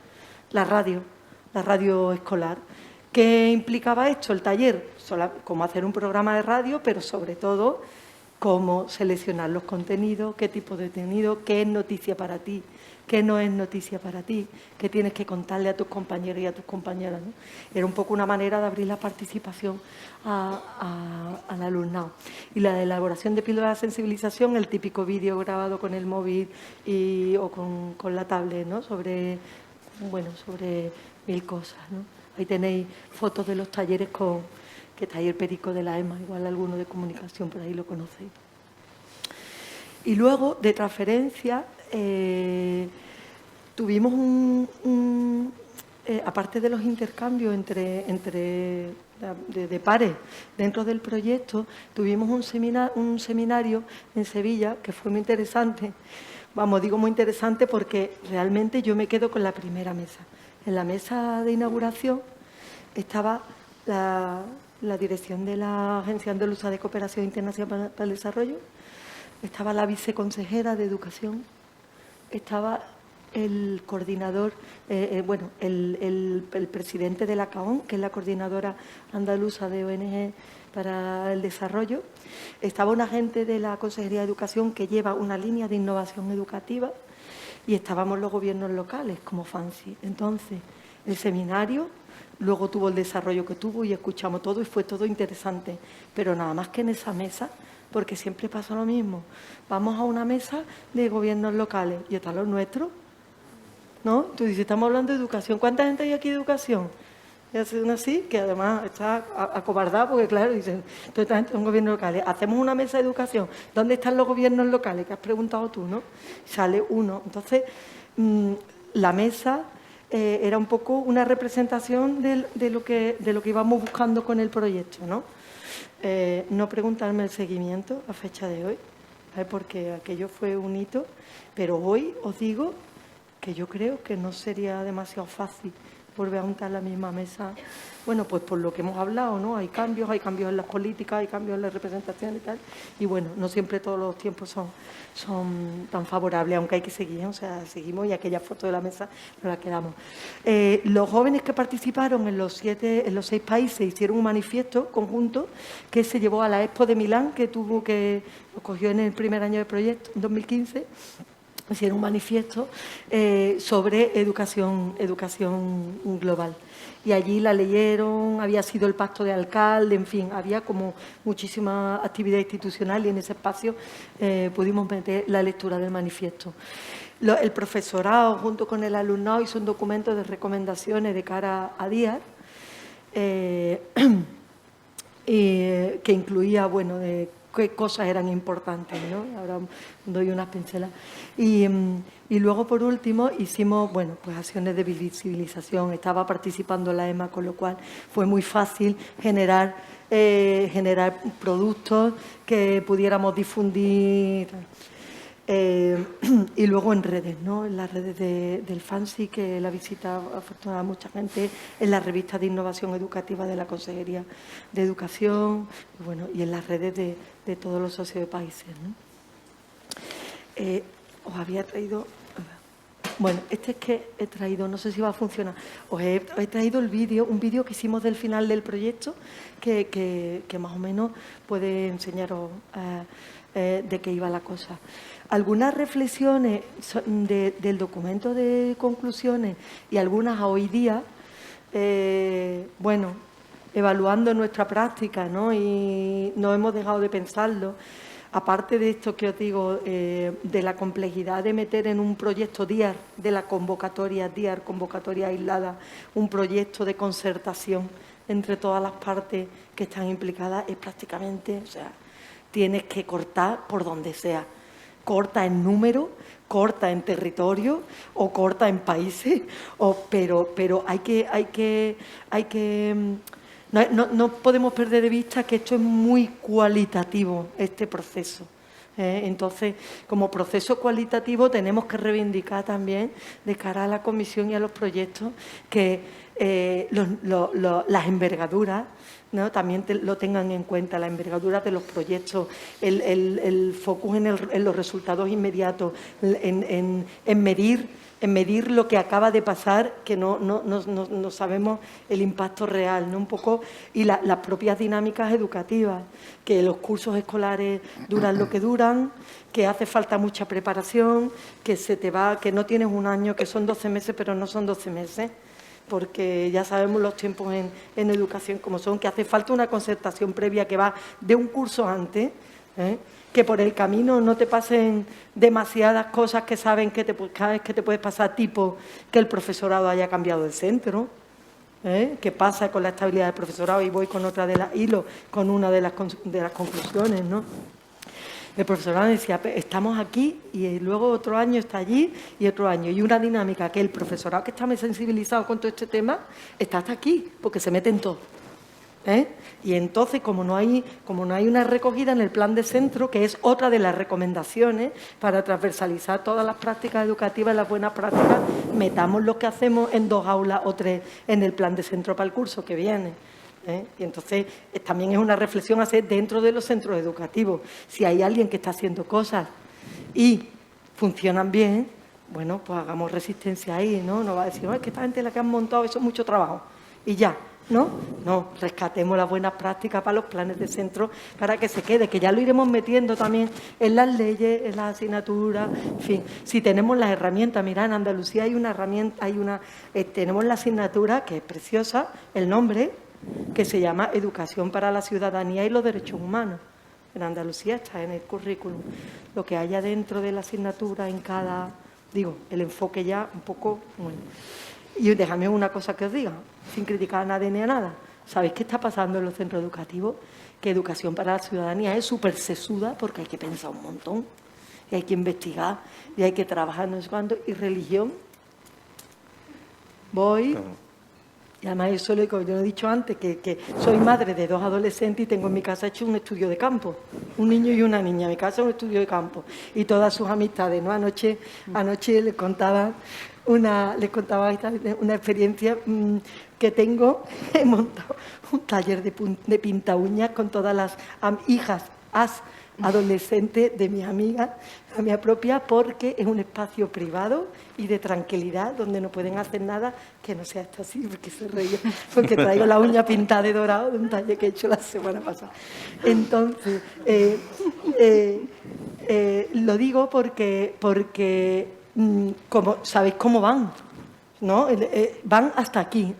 la radio escolar. ¿Qué implicaba esto? El taller, cómo hacer un programa de radio, pero sobre todo cómo seleccionar los contenidos, qué tipo de contenido, qué es noticia para ti, qué no es noticia para ti, qué tienes que contarle a tus compañeros y a tus compañeras, ¿no? Era un poco una manera de abrir la participación al alumnado. Y la elaboración de píldoras de sensibilización, el típico vídeo grabado con el móvil o con la tablet, ¿no? Sobre 1000 cosas, ¿no? Ahí tenéis fotos de los talleres que taller Perico de la EMA, igual alguno de comunicación, por ahí lo conocéis. Y luego, de transferencia, tuvimos aparte de los intercambios de pares dentro del proyecto, tuvimos un seminario en Sevilla que fue muy interesante. Vamos, digo muy interesante porque realmente yo me quedo con la primera mesa. En la mesa de inauguración estaba la dirección de la Agencia Andaluza de Cooperación Internacional para el Desarrollo, estaba la viceconsejera de Educación, estaba el coordinador, el presidente de la CAON, que es la coordinadora andaluza de ONG para el desarrollo, estaba un agente de la Consejería de Educación que lleva una línea de innovación educativa y estábamos los gobiernos locales como FANSI. Entonces, el seminario luego tuvo el desarrollo que tuvo y escuchamos todo y fue todo interesante, pero nada más que en esa mesa, porque siempre pasa lo mismo. Vamos a una mesa de gobiernos locales y están los nuestros, ¿no? Tú dices, estamos hablando de educación. ¿Cuánta gente hay aquí de educación? Y hace una así, que además está acobardada porque, claro, dicen, toda esta gente son gobiernos locales. Hacemos una mesa de educación. ¿Dónde están los gobiernos locales? Que has preguntado tú, ¿no? Sale uno. Entonces, la mesa era un poco una representación de lo que íbamos buscando con el proyecto, ¿no? No preguntarme el seguimiento a fecha de hoy, ¿vale? Porque aquello fue un hito, pero hoy os digo que yo creo que no sería demasiado fácil volver a juntar la misma mesa. Bueno, pues por lo que hemos hablado, ¿no? Hay cambios en las políticas, hay cambios en la representación y tal. Y bueno, no siempre todos los tiempos son tan favorables, aunque hay que seguir, ¿eh? O sea, seguimos y aquella foto de la mesa nos la quedamos. Los jóvenes que participaron en los 6 países hicieron un manifiesto conjunto que se llevó a la Expo de Milán, lo cogió en el primer año del proyecto, en 2015. Hicieron un manifiesto sobre educación global. Y allí la leyeron, había sido el pacto de alcalde, en fin, había como muchísima actividad institucional y en ese espacio pudimos meter la lectura del manifiesto. El profesorado, junto con el alumnado, hizo un documento de recomendaciones de cara a DIAR, que incluía, bueno, qué cosas eran importantes, ¿no? Ahora doy unas pinceladas. Y luego, por último, hicimos, bueno, pues acciones de visibilización. Estaba participando la EMA, con lo cual fue muy fácil generar productos que pudiéramos difundir. Y luego en redes, ¿no? En las redes del FANSI, que la visita afortunadamente mucha gente, en la revista de innovación educativa de la Consejería de Educación, y bueno, y en las redes de todos los socios de países, ¿no? Os había traído, bueno, este es que he traído, no sé si va a funcionar, os he traído un vídeo que hicimos del final del proyecto, que más o menos puede enseñaros de qué iba la cosa. Algunas reflexiones del documento de conclusiones y algunas a hoy día, bueno, evaluando nuestra práctica, ¿no? Y no hemos dejado de pensarlo. Aparte de esto que os digo, de la complejidad de meter en un proyecto DIAR, de la convocatoria DIAR, convocatoria aislada, un proyecto de concertación entre todas las partes que están implicadas, es prácticamente, o sea, tienes que cortar por donde sea. Corta en número, corta en territorio o corta en países, pero hay que no podemos perder de vista que esto es muy cualitativo, este proceso. Entonces, como proceso cualitativo, tenemos que reivindicar también de cara a la comisión y a los proyectos que las envergaduras, ¿no? También lo tengan en cuenta, la envergadura de los proyectos, el focus en los resultados inmediatos, en medir en medir lo que acaba de pasar, que no sabemos el impacto real, ¿no? Un poco, y las propias dinámicas educativas, que los cursos escolares duran lo que duran, que hace falta mucha preparación, que se te va, que no tienes un año, que son 12 meses, pero no son 12 meses, porque ya sabemos los tiempos en educación como son, que hace falta una concertación previa que va de un curso antes, que por el camino no te pasen demasiadas cosas que saben que te puede pasar, tipo que el profesorado haya cambiado de centro, qué pasa con la estabilidad del profesorado, y voy con otra de las hilos, con una de las conclusiones, ¿no? El profesorado decía, estamos aquí y luego otro año está allí y otro año. Y una dinámica que el profesorado que está muy sensibilizado con todo este tema está hasta aquí, porque se meten todos. Y entonces, como no hay una recogida en el plan de centro, que es otra de las recomendaciones para transversalizar todas las prácticas educativas, las buenas prácticas, metamos lo que hacemos en 2 aulas o 3 en el plan de centro para el curso que viene. Y entonces también es una reflexión a hacer dentro de los centros educativos. Si hay alguien que está haciendo cosas y funcionan bien, bueno, pues hagamos resistencia ahí, ¿no? No va a decir, no, es que esta gente la que han montado, eso es mucho trabajo. Y ya, ¿no? No, rescatemos las buenas prácticas para los planes de centro para que se quede, que ya lo iremos metiendo también en las leyes, en las asignaturas, en fin. Si tenemos las herramientas, mirad, en Andalucía hay una herramienta, tenemos la asignatura que es preciosa, el nombre, que se llama Educación para la Ciudadanía y los Derechos Humanos. En Andalucía está en el currículum. Lo que haya dentro de la asignatura en cada, el enfoque ya un poco, bueno. Y déjame una cosa que os diga, sin criticar a nadie ni a nada. ¿Sabéis qué está pasando en los centros educativos? Que Educación para la Ciudadanía es súper sesuda porque hay que pensar un montón, y hay que investigar, y hay que trabajar no sé cuánto. Y religión, y además eso lo digo, yo he dicho antes, que soy madre de 2 adolescentes y tengo en mi casa hecho un estudio de campo, un niño y una niña, en mi casa un estudio de campo, y todas sus amistades, ¿no? Anoche les contaba una experiencia que tengo. He montado un taller de pinta uñas con todas las hijas adolescentes de mis amigas, la mía propia, porque es un espacio privado y de tranquilidad donde no pueden hacer nada que no sea esto así, porque se reía, porque traigo la uña pintada de dorado de un taller que he hecho la semana pasada. Entonces, lo digo porque como sabéis cómo van, ¿no? Van hasta aquí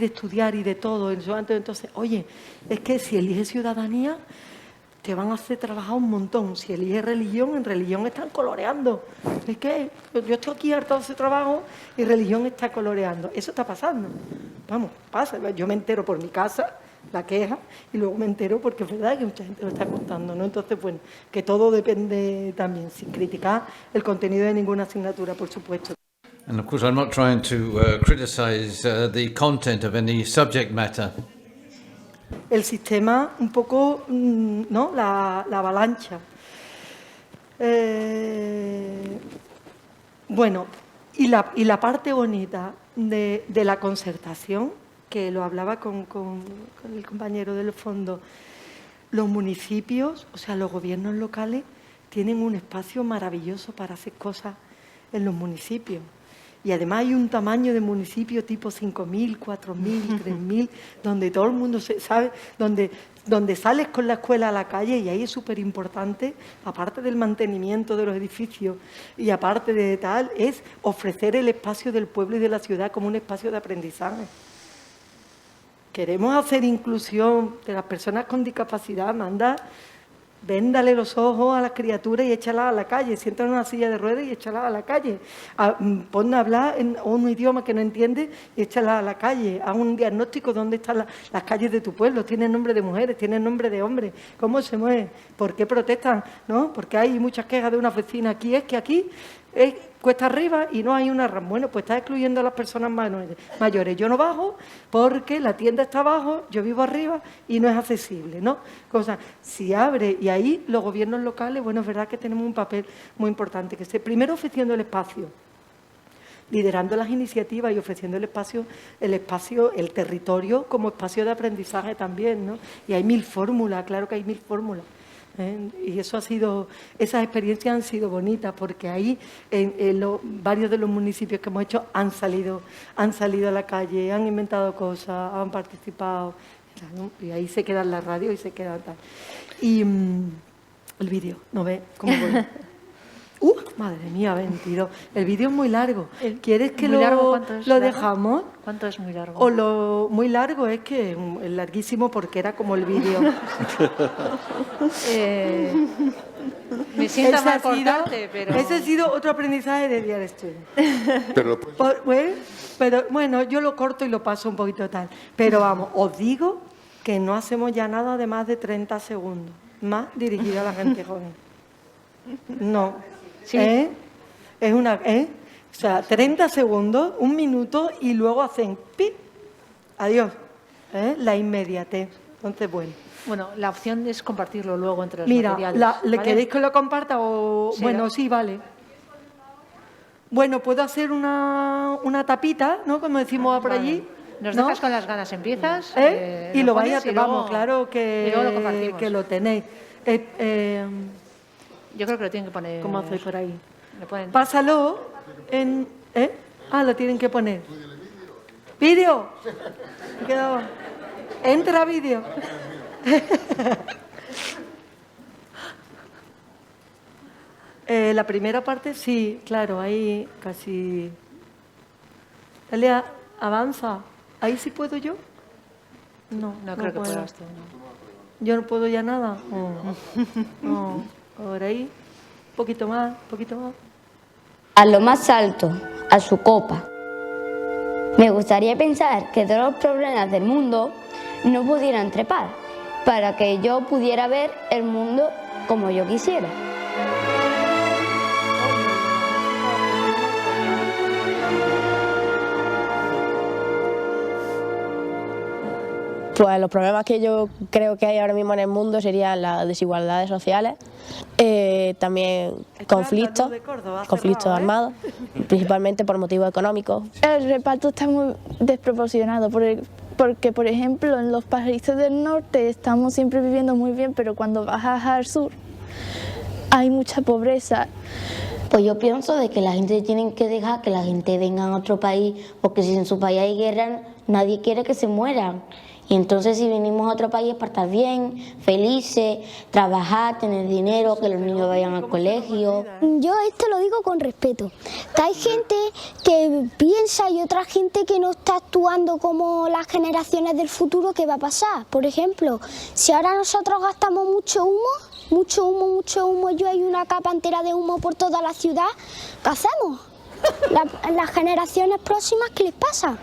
de estudiar y de todo. Entonces, oye, es que si eliges ciudadanía, te van a hacer trabajar un montón. Si eliges religión, en religión están coloreando. Es que yo estoy aquí harto de ese trabajo y religión está coloreando. Eso está pasando. Vamos, pasa. Yo me entero por mi casa, la queja, y luego me entero porque es verdad que mucha gente lo está contando, ¿no? Entonces, bueno, que todo depende también, sin criticar el contenido de ninguna asignatura, por supuesto. And of course, I'm not trying to criticize the content of any subject matter. El sistema, un poco, ¿no? La avalancha. Bueno, y la parte bonita de la concertación, que lo hablaba con el compañero del fondo, los municipios, o sea, los gobiernos locales, tienen un espacio maravilloso para hacer cosas en los municipios. Y además hay un tamaño de municipio tipo 5.000, 4.000, 3.000, donde todo el mundo sabe, donde sales con la escuela a la calle, y ahí es súper importante, aparte del mantenimiento de los edificios y aparte de tal, es ofrecer el espacio del pueblo y de la ciudad como un espacio de aprendizaje. Queremos hacer inclusión de las personas con discapacidad, véndale los ojos a las criaturas y échalas a la calle, siéntalas en una silla de ruedas y échalas a la calle, ponla a hablar en un idioma que no entiende y échalas a la calle, haz un diagnóstico de dónde están las calles de tu pueblo, tienen nombre de mujeres, tienen nombre de hombres, cómo se mueven, por qué protestan, ¿no? Porque hay muchas quejas de una vecina, aquí es que aquí es cuesta arriba y no hay una rampa. Bueno, pues está excluyendo a las personas mayores. Yo no bajo porque la tienda está abajo, yo vivo arriba y no es accesible, ¿no? Si abre, y ahí los gobiernos locales, bueno, es verdad que tenemos un papel muy importante, que primero ofreciendo el espacio, liderando las iniciativas y ofreciendo el espacio, el territorio como espacio de aprendizaje también, ¿no? Y hay 1000 fórmulas, claro que hay 1000 fórmulas. Y eso ha sido, esas experiencias han sido bonitas porque ahí varios de los municipios que hemos hecho han salido a la calle, han inventado cosas, han participado, ¿no? Y ahí se queda en la radio y se queda tal. Y el vídeo, ¿no ves cómo voy? Madre mía, 22. El vídeo es muy largo. ¿Quieres que ¿Muy largo? ¿Cuánto es lo largo? dejamos? ¿Cuánto es muy largo? O lo muy largo es que es larguísimo porque era como el vídeo. Me siento Ese mal ha sido- cortarte, pero... Ese ha sido otro aprendizaje de Diario Student. Pero Pero bueno, yo lo corto y lo paso un poquito tal. Pero vamos, os digo que no hacemos ya nada de más de 30 segundos. Más dirigido a la gente joven. No. Sí. Es una... O sea, 30 segundos, un minuto y luego hacen ¡pip! Adiós. La inmediatez. Entonces, bueno. Bueno, la opción es compartirlo luego entre los Mira, materiales. ¿le ¿vale? queréis que lo comparta o...? Sí, bueno, ¿no? sí, vale. Bueno, puedo hacer una tapita, ¿no? Como decimos por Vale. allí. Nos ¿no? dejas con las ganas, empiezas. Y lo vais pones a... y luego- Vamos, claro y luego lo que compartimos. lo tenéis. Yo creo que lo tienen que poner... ¿Cómo hacéis por ahí? Lo ponen- Pásalo en... lo tienen que poner. ¿Vídeo? Me he quedado- Entra vídeo. La primera parte, sí, claro, ahí casi... Dale, avanza. ¿Ahí sí puedo yo? No, No creo que puedo. puedas tú, no. ¿Yo no puedo ya nada? No. Ahora ahí, un poquito más, un poquito más. A lo más alto, a su copa. Me gustaría pensar que todos los problemas del mundo no pudieran trepar, para que yo pudiera ver el mundo como yo quisiera. Pues los problemas que yo creo que hay ahora mismo en el mundo serían las desigualdades sociales, también conflictos, de Córdoba, ha conflictos cerrado, armados, principalmente por motivos económicos. El reparto está muy desproporcionado porque, por ejemplo, en los países del norte estamos siempre viviendo muy bien, pero cuando bajas al sur hay mucha pobreza. Pues yo pienso de que la gente tiene que dejar que la gente venga a otro país, porque si en su país hay guerra, nadie quiere que se mueran. Y entonces si venimos a otro país para estar bien, felices, trabajar, tener dinero, que los niños vayan al colegio. Yo esto lo digo con respeto, que hay gente que piensa y otra gente que no está actuando como las generaciones del futuro que va a pasar. Por ejemplo, si ahora nosotros gastamos mucho humo, y hay una capa entera de humo por toda la ciudad, ¿qué hacemos? Las generaciones próximas, ¿qué les pasa?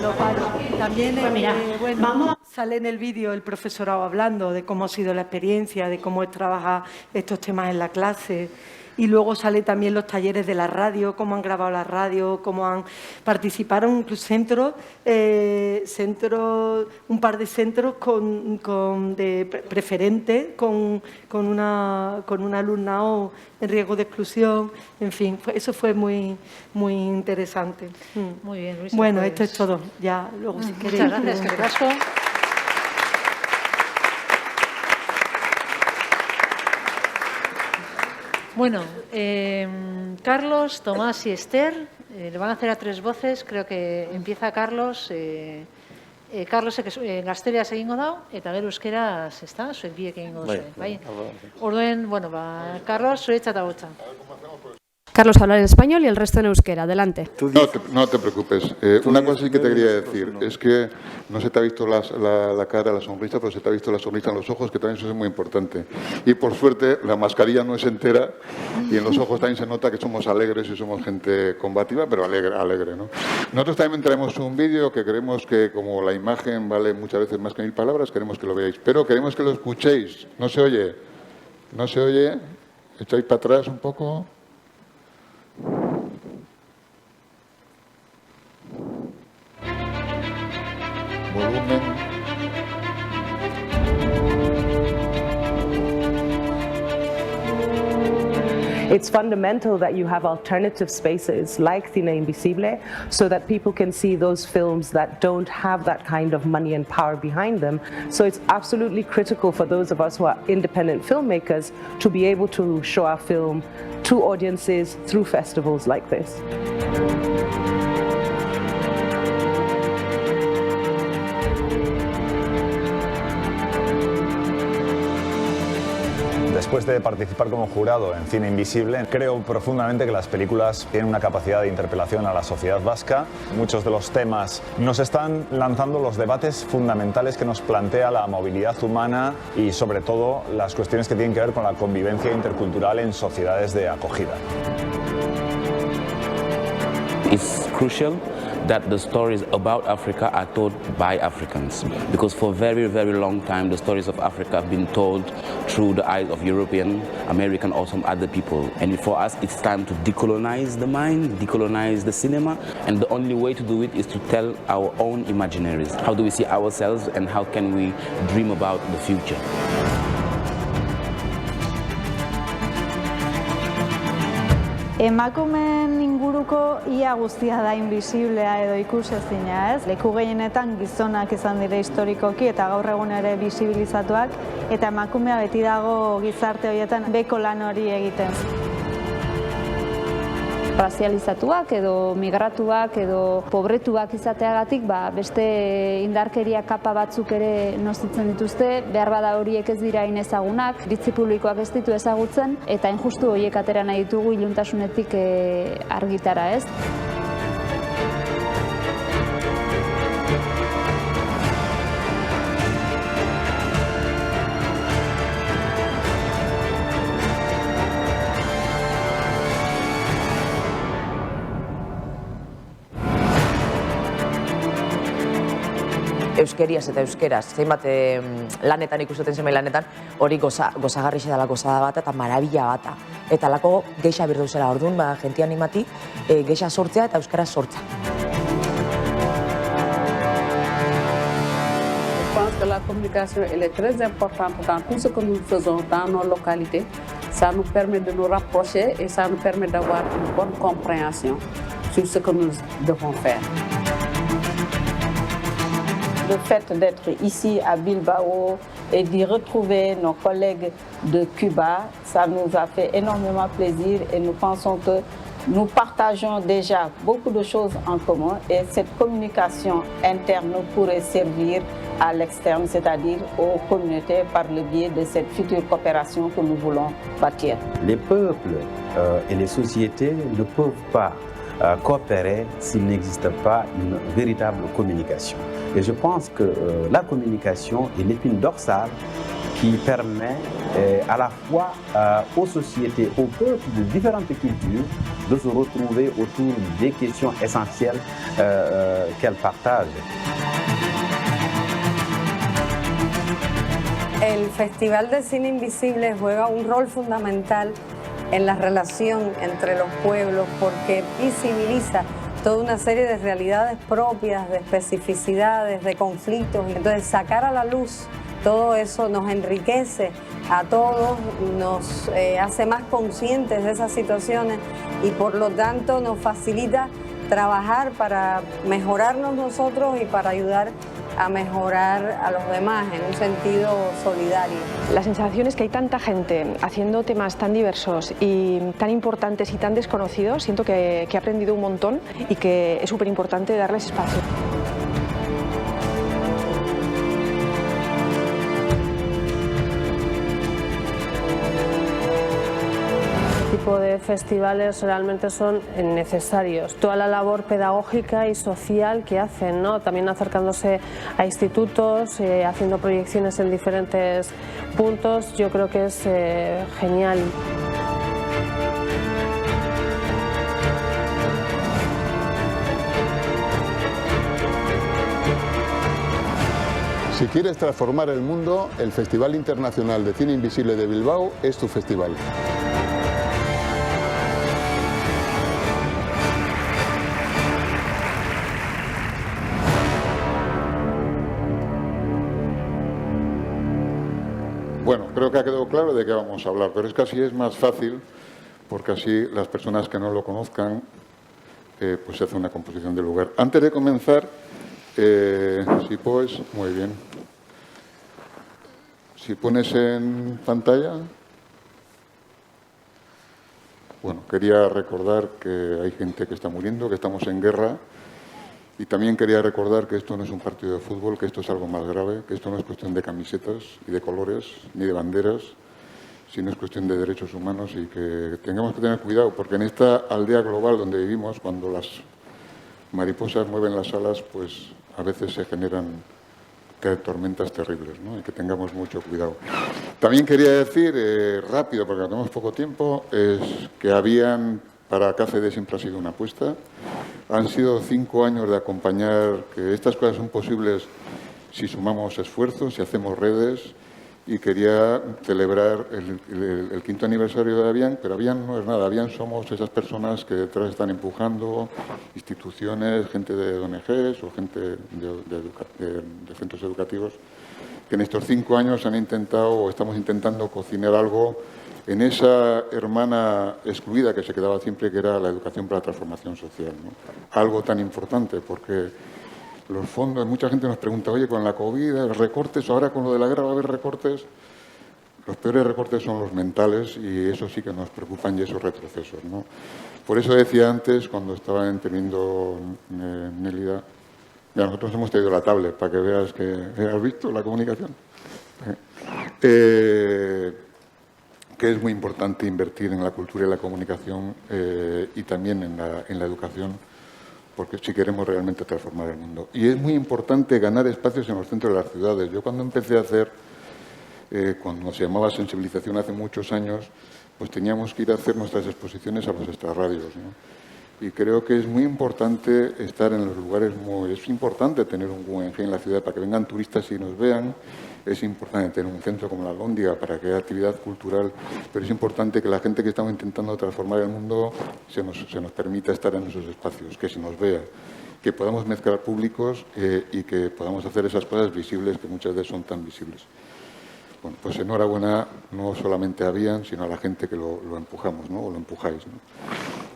Lo paro. También sale en el vídeo el profesorado hablando de cómo ha sido la experiencia, de cómo es trabajar estos temas en la clase. Y luego sale también los talleres de la radio, cómo han grabado la radio, cómo han participado incluso centros, un par de centros de preferentes con un alumnado en riesgo de exclusión. En fin, eso fue muy, muy interesante. Muy bien, Luisa. Bueno, pues, esto es todo. Ya, luego si queréis. Muchas gracias, que Vasco. Bueno, Carlos, Tomás y Esther le van a hacer a tres voces. Creo que empieza Carlos. Carlos gazteriaz egingo da, eta gero euskeraz, ezta? Zuek biek egingo duzue. Bai. Orduen, bueno, Carlos, zuretzat agotza. Carlos hablar en español y el resto en euskera. Adelante. No te preocupes. Una cosa sí que te quería decir es que no se te ha visto la cara, la sonrisa, pero se te ha visto la sonrisa en los ojos, que también eso es muy importante. Y por suerte la mascarilla no es entera y en los ojos también se nota que somos alegres y somos gente combativa, pero alegre, ¿no? Nosotros también traemos un vídeo que queremos que, como la imagen vale muchas veces más que 1000 palabras, queremos que lo veáis. Pero queremos que lo escuchéis. ¿No se oye? ¿No se oye? ¿Echáis para atrás un poco? Volumen. It's fundamental that you have alternative spaces like Cine Invisible so that people can see those films that don't have that kind of money and power behind them. So it's absolutely critical for those of us who are independent filmmakers to be able to show our film to audiences through festivals like this. Después de participar como jurado en Cine Invisible, creo profundamente que las películas tienen una capacidad de interpelación a la sociedad vasca. Muchos de los temas nos están lanzando los debates fundamentales que nos plantea la movilidad humana y sobre todo las cuestiones que tienen que ver con la convivencia intercultural en sociedades de acogida. It's crucial that the stories about Africa are told by Africans, because for a very, very long time the stories of Africa have been told through the eyes of European, American or some other people. And for us it's time to decolonize the mind, decolonize the cinema, and the only way to do it is to tell our own imaginaries. How do we see ourselves and how can we dream about the future? Emakumeen inguruko ia guztia da invisiblea edo ikusezina, ez? Leku gehienetan gizonak izan dira historikoki eta gaur egun ere bisibilizatuak, eta emakumea beti dago gizarte horietan beko lan hori egiten. Razializatuak edo migratuak edo pobretuak izateagatik beste indarkeria kapa batzuk ere nozitzen dituzte, behar bada horiek ez dira inezagunak, iritzi publikoak ez ditu ezagutzen, eta injustu horiek atera nahi ditugu iluntasunetik argitara, ez? Euskeriaz eta euskeraz, zeinbat lanetan ikusten zenbait lanetan, hori gozagarrixe dela gozada bat eta marabila bata. Eta lako geixa birdu zela, orduan, jentia animati, geixa sortzea eta euskaraz sortzea. Je pense que la communication elle est très importante dans tout ce que nous faisons dans nos localités. Ça nous permet de nous rapprocher et ça nous permet d'avoir une bonne compréhension sur ce que nous devons faire. Le fait d'être ici à Bilbao et d'y retrouver nos collègues de Cuba, ça nous a fait énormément plaisir et nous pensons que nous partageons déjà beaucoup de choses en commun et cette communication interne pourrait servir à l'externe, c'est-à-dire aux communautés par le biais de cette future coopération que nous voulons bâtir. Les peuples et les sociétés ne peuvent pas coopérer s'il n'existe pas une véritable communication. Et je pense que la communication est l'épine dorsale qui permet à la fois aux sociétés, aux peuples de différentes cultures de se retrouver autour des questions essentielles qu'elles partagent. El Festival de Cine Invisible juega un rol fundamental en la relación entre los pueblos porque visibiliza toda una serie de realidades propias, de especificidades, de conflictos. Entonces, sacar a la luz todo eso nos enriquece a todos, nos hace más conscientes de esas situaciones y por lo tanto nos facilita trabajar para mejorarnos nosotros y para ayudar a mejorar a los demás en un sentido solidario. La sensación es que hay tanta gente haciendo temas tan diversos y tan importantes y tan desconocidos. Siento que he aprendido un montón y que es súper importante darles espacio. Este tipo de festivales realmente son necesarios. Toda la labor pedagógica y social que hacen, ¿no? También acercándose a institutos, haciendo proyecciones en diferentes puntos, yo creo que es genial. Si quieres transformar el mundo, el Festival Internacional de Cine Invisible de Bilbao es tu festival. Bueno, creo que ha quedado claro de qué vamos a hablar, pero es que así es más fácil porque así las personas que no lo conozcan, pues se hace una composición del lugar. Antes de comenzar, si puedes, muy bien. Si pones en pantalla... Bueno, quería recordar que hay gente que está muriendo, que estamos en guerra, y también quería recordar que esto no es un partido de fútbol, que esto es algo más grave, que esto no es cuestión de camisetas y de colores, ni de banderas, sino es cuestión de derechos humanos y que tengamos que tener cuidado, porque en esta aldea global donde vivimos, cuando las mariposas mueven las alas, pues a veces se generan tormentas terribles, ¿no? Y que tengamos mucho cuidado. También quería decir, rápido, porque tenemos poco tiempo, es que para KCD siempre ha sido una apuesta. Han sido 5 años de acompañar, que estas cosas son posibles si sumamos esfuerzos, si hacemos redes, y quería celebrar el 5º aniversario de Avian, pero Avian no es nada, Avian somos esas personas que detrás están empujando, instituciones, gente de ONGs o gente de centros educativos, que en estos 5 años han intentado o estamos intentando cocinar algo en esa hermana excluida que se quedaba siempre, que era la educación para la transformación social, ¿no? Algo tan importante, porque los fondos, mucha gente nos pregunta, oye, con la COVID, recortes, ahora con lo de la guerra va a haber recortes. Los peores recortes son los mentales y eso sí que nos preocupan y esos retrocesos, ¿no? Por eso decía antes, cuando estaba interviniendo Nélida, ya nosotros hemos traído la tablet para que veas que has visto la comunicación. Que es muy importante invertir en la cultura y la comunicación y también en la educación, porque si queremos realmente transformar el mundo. Y es muy importante ganar espacios en los centros de las ciudades. Yo cuando empecé a hacer, cuando se llamaba sensibilización hace muchos años, pues teníamos que ir a hacer nuestras exposiciones a los extrarradios, ¿no? Y creo que es muy importante estar en los lugares, es importante tener un Guggenheim en la ciudad para que vengan turistas y nos vean. Es importante tener un centro como la Alhóndiga para que haya actividad cultural, pero es importante que la gente que estamos intentando transformar el mundo se nos permita estar en esos espacios, que se nos vea, que podamos mezclar públicos y que podamos hacer esas cosas visibles que muchas veces son tan visibles. Bueno, pues enhorabuena no solamente a Avian, sino a la gente que lo empujamos, ¿no? O lo empujáis, ¿no?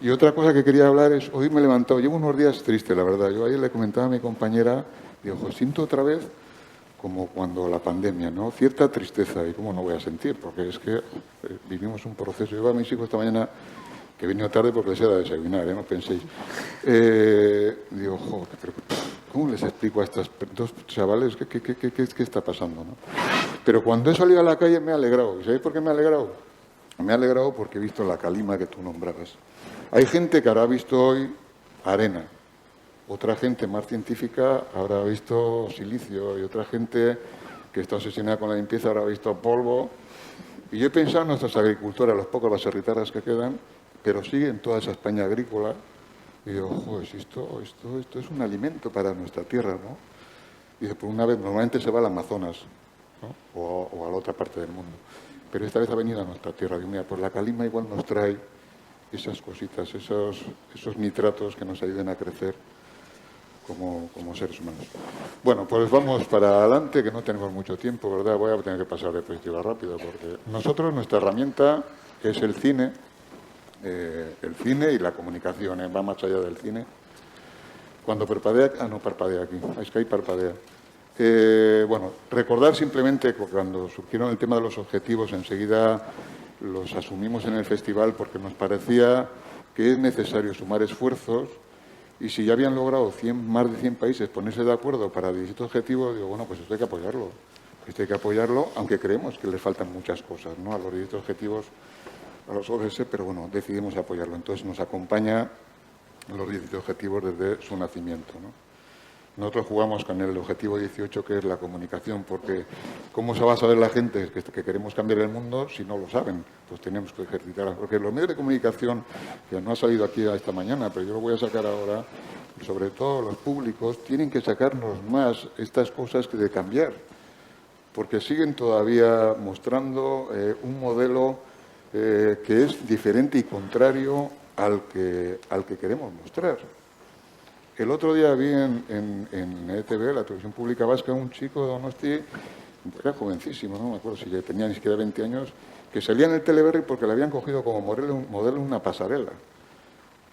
Y otra cosa que quería hablar es, hoy me he levantado, llevo unos días triste, la verdad. Yo ayer le comentaba a mi compañera, digo, siento otra vez como cuando la pandemia, ¿no? Cierta tristeza, y cómo no voy a sentir, porque es que vivimos un proceso. Yo a mis hijos esta mañana, que he venido tarde porque les he dado a desayunar, no penséis. Digo, joder, pero ¿cómo les explico a estos dos chavales qué está pasando, ¿no? Pero cuando he salido a la calle me he alegrado. ¿Y sabéis por qué me he alegrado? Me he alegrado porque he visto la calima que tú nombrabas. Hay gente que habrá visto hoy arena, otra gente más científica habrá visto silicio y otra gente que está obsesionada con la limpieza habrá visto polvo. Y yo he pensado en nuestras agricultoras, los pocos baserritarras que quedan, pero siguen toda esa España agrícola. Y digo, joder, esto es un alimento para nuestra tierra, ¿no? Y por una vez, normalmente se va al Amazonas, ¿no? o a la otra parte del mundo. Pero esta vez ha venido a nuestra tierra. Digo, mira, pues la calima igual nos trae esas cositas, esos nitratos que nos ayuden a crecer como seres humanos. Bueno, pues vamos para adelante, que no tenemos mucho tiempo, ¿verdad? Voy a tener que pasar de perspectiva rápido, porque nosotros, nuestra herramienta es el cine y la comunicación, va más allá del cine. Cuando parpadea, no parpadea aquí, es que ahí parpadea. Bueno, recordar simplemente que cuando surgieron el tema de los objetivos, enseguida los asumimos en el festival porque nos parecía que es necesario sumar esfuerzos. Y si ya habían logrado más de 100 países ponerse de acuerdo para 17 objetivos, digo, bueno, pues esto hay que apoyarlo. Esto hay que apoyarlo, aunque creemos que le faltan muchas cosas, ¿no? A los 17 objetivos, a los ODS, pero bueno, decidimos apoyarlo. Entonces nos acompaña los 17 objetivos desde su nacimiento, ¿no? Nosotros jugamos con el objetivo 18, que es la comunicación, porque ¿cómo se va a saber la gente que queremos cambiar el mundo si no lo saben? Pues tenemos que ejercitar. Porque los medios de comunicación, que no ha salido aquí esta mañana, pero yo lo voy a sacar ahora, sobre todo los públicos, tienen que sacarnos más estas cosas que de cambiar, porque siguen todavía mostrando un modelo que es diferente y contrario al que queremos mostrar. El otro día vi en ETV, la televisión pública vasca, un chico de Donosti, era jovencísimo, no me acuerdo si ya tenía ni siquiera 20 años, que salía en el Teleberry porque le habían cogido como modelo una pasarela.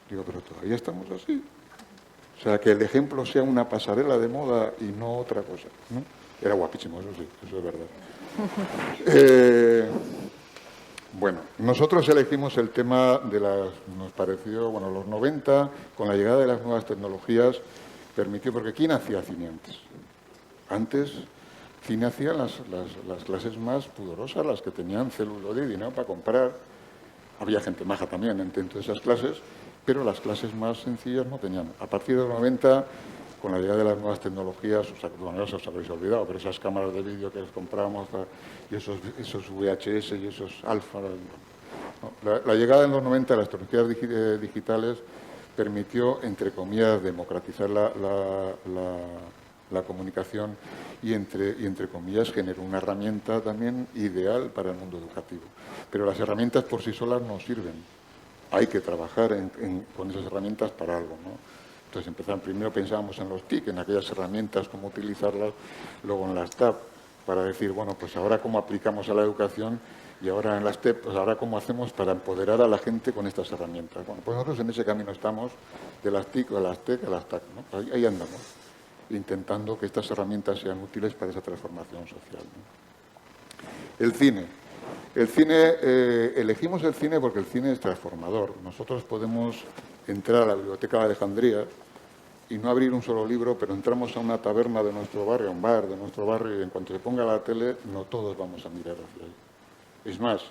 Digo, pero todavía estamos así. O sea, que el ejemplo sea una pasarela de moda y no otra cosa, ¿no? Era guapísimo, eso sí, eso es verdad. Bueno, nosotros elegimos el tema de nos pareció, bueno, los 90, con la llegada de las nuevas tecnologías, permitió, porque ¿quién hacía cine antes? Antes, cine hacían las clases más pudorosas, las que tenían celuloide y dinero para comprar. Había gente maja también dentro de esas clases, pero las clases más sencillas no tenían. A partir de los 90, con la llegada de las nuevas tecnologías, no os habréis olvidado, pero esas cámaras de vídeo que les comprábamos, y esos VHS y esos alfa. No, la llegada en los 90 de las tecnologías digitales permitió, entre comillas, democratizar la comunicación y, entre comillas, generó una herramienta también ideal para el mundo educativo. Pero las herramientas por sí solas no sirven. Hay que trabajar con esas herramientas para algo, ¿no? Entonces primero pensábamos en los TIC, en aquellas herramientas, cómo utilizarlas, luego en las TAP, para decir, bueno, pues ahora cómo aplicamos a la educación, y ahora en las TEP, pues ahora cómo hacemos para empoderar a la gente con estas herramientas. Bueno, pues nosotros en ese camino estamos, de las TIC a las TEC a las TAC, ¿no? Ahí andamos, intentando que estas herramientas sean útiles para esa transformación social, ¿no? El cine. Elegimos el cine porque el cine es transformador. Nosotros podemos entrar a la Biblioteca de Alejandría y no abrir un solo libro, pero entramos a una taberna de nuestro barrio, a un bar de nuestro barrio, y en cuanto se ponga la tele, no todos vamos a mirar hacia ahí. Es más,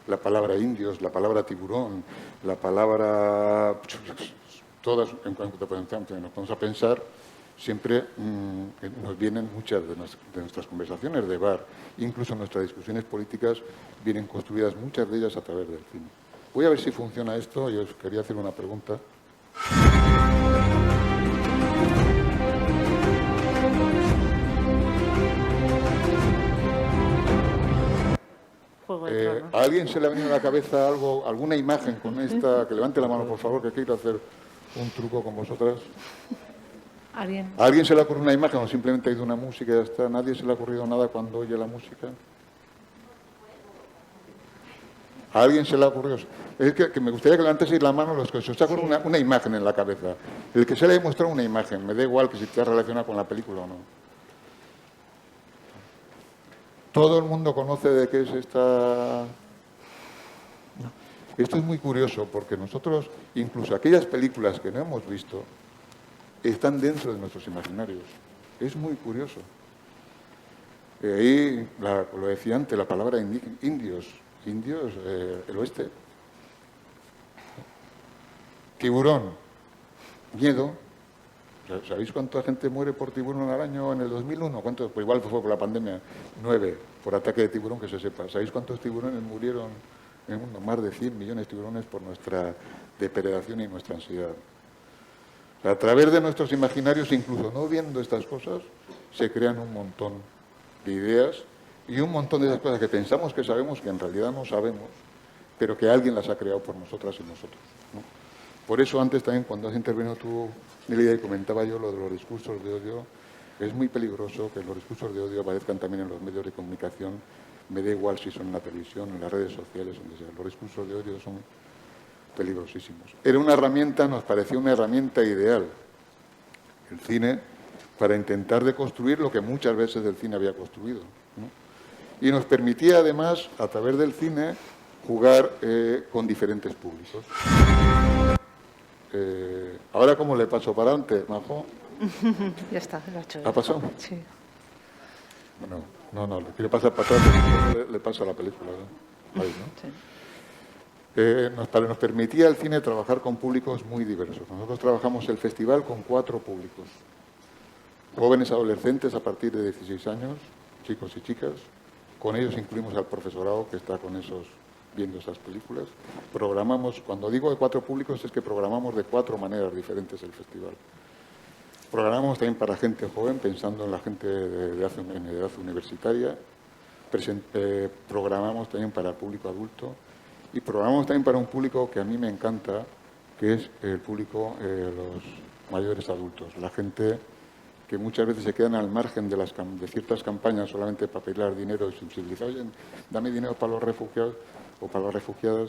la palabra indios, la palabra tiburón, la palabra... todas, en cuanto nos vamos a pensar, siempre nos vienen muchas de nuestras conversaciones de bar, incluso nuestras discusiones políticas vienen construidas, muchas de ellas a través del cine. Voy a ver si funciona esto y os quería hacer una pregunta. ¿A alguien se le ha venido a la cabeza alguna imagen con esta? Que levante la mano, por favor, que quiero hacer un truco con vosotras. ¿Alguien? ¿A alguien se le ha ocurrido una imagen o simplemente ha ido una música y ya está? ¿Nadie se le ha ocurrido nada cuando oye la música? ¿A alguien se le ha ocurrido? Es que me gustaría que levantaseis la mano los que os ha ocurrido una imagen en la cabeza. El que se le ha demostrado una imagen, me da igual que si está relacionada con la película o no. ¿Todo el mundo conoce de qué es esta...? Esto es muy curioso porque nosotros, incluso aquellas películas que no hemos visto, están dentro de nuestros imaginarios. Es muy curioso. Ahí, lo decía antes, la palabra indios, el oeste. Tiburón, miedo. ¿Sabéis cuánta gente muere por tiburón al año en el 2001? ¿Cuántos? Pues igual fue por la pandemia. 9 por ataque de tiburón, que se sepa. ¿Sabéis cuántos tiburones murieron en el mundo? Más de 100 millones de tiburones por nuestra depredación y nuestra ansiedad. A través de nuestros imaginarios, incluso no viendo estas cosas, se crean un montón de ideas y un montón de esas cosas que pensamos que sabemos, que en realidad no sabemos, pero que alguien las ha creado por nosotras y nosotros, ¿no? Por eso antes también, cuando has intervenido tú, Nelida, y comentaba yo lo de los discursos de odio, es muy peligroso que los discursos de odio aparezcan también en los medios de comunicación. Me da igual si son en la televisión, en las redes sociales, donde sea. Los discursos de odio son peligrosísimos. Era una herramienta, nos parecía una herramienta ideal, el cine, para intentar deconstruir lo que muchas veces el cine había construido, ¿no? Y nos permitía además, a través del cine, jugar con diferentes públicos. Ahora, ¿cómo le paso para adelante, Majo? Ya está, lo ha hecho. ¿Ha pasado? Sí. Bueno, no, le quiero pasar para atrás, le paso a la película, ¿no? Ahí, ¿no? Sí. Nos permitía el cine trabajar con públicos muy diversos. Nosotros trabajamos el festival con 4 públicos. Jóvenes adolescentes a partir de 16 años, chicos y chicas. Con ellos incluimos al profesorado que está con esos viendo esas películas. Programamos, cuando digo de 4 públicos, es que programamos de 4 maneras diferentes el festival. Programamos también para gente joven, pensando en la gente de edad universitaria. Programamos también para el público adulto. Y programamos también para un público que a mí me encanta, que es el público, los mayores adultos, la gente que muchas veces se quedan al margen de ciertas campañas solamente para pedir dinero y sensibilizar, oye, dame dinero para los refugiados o para las refugiadas,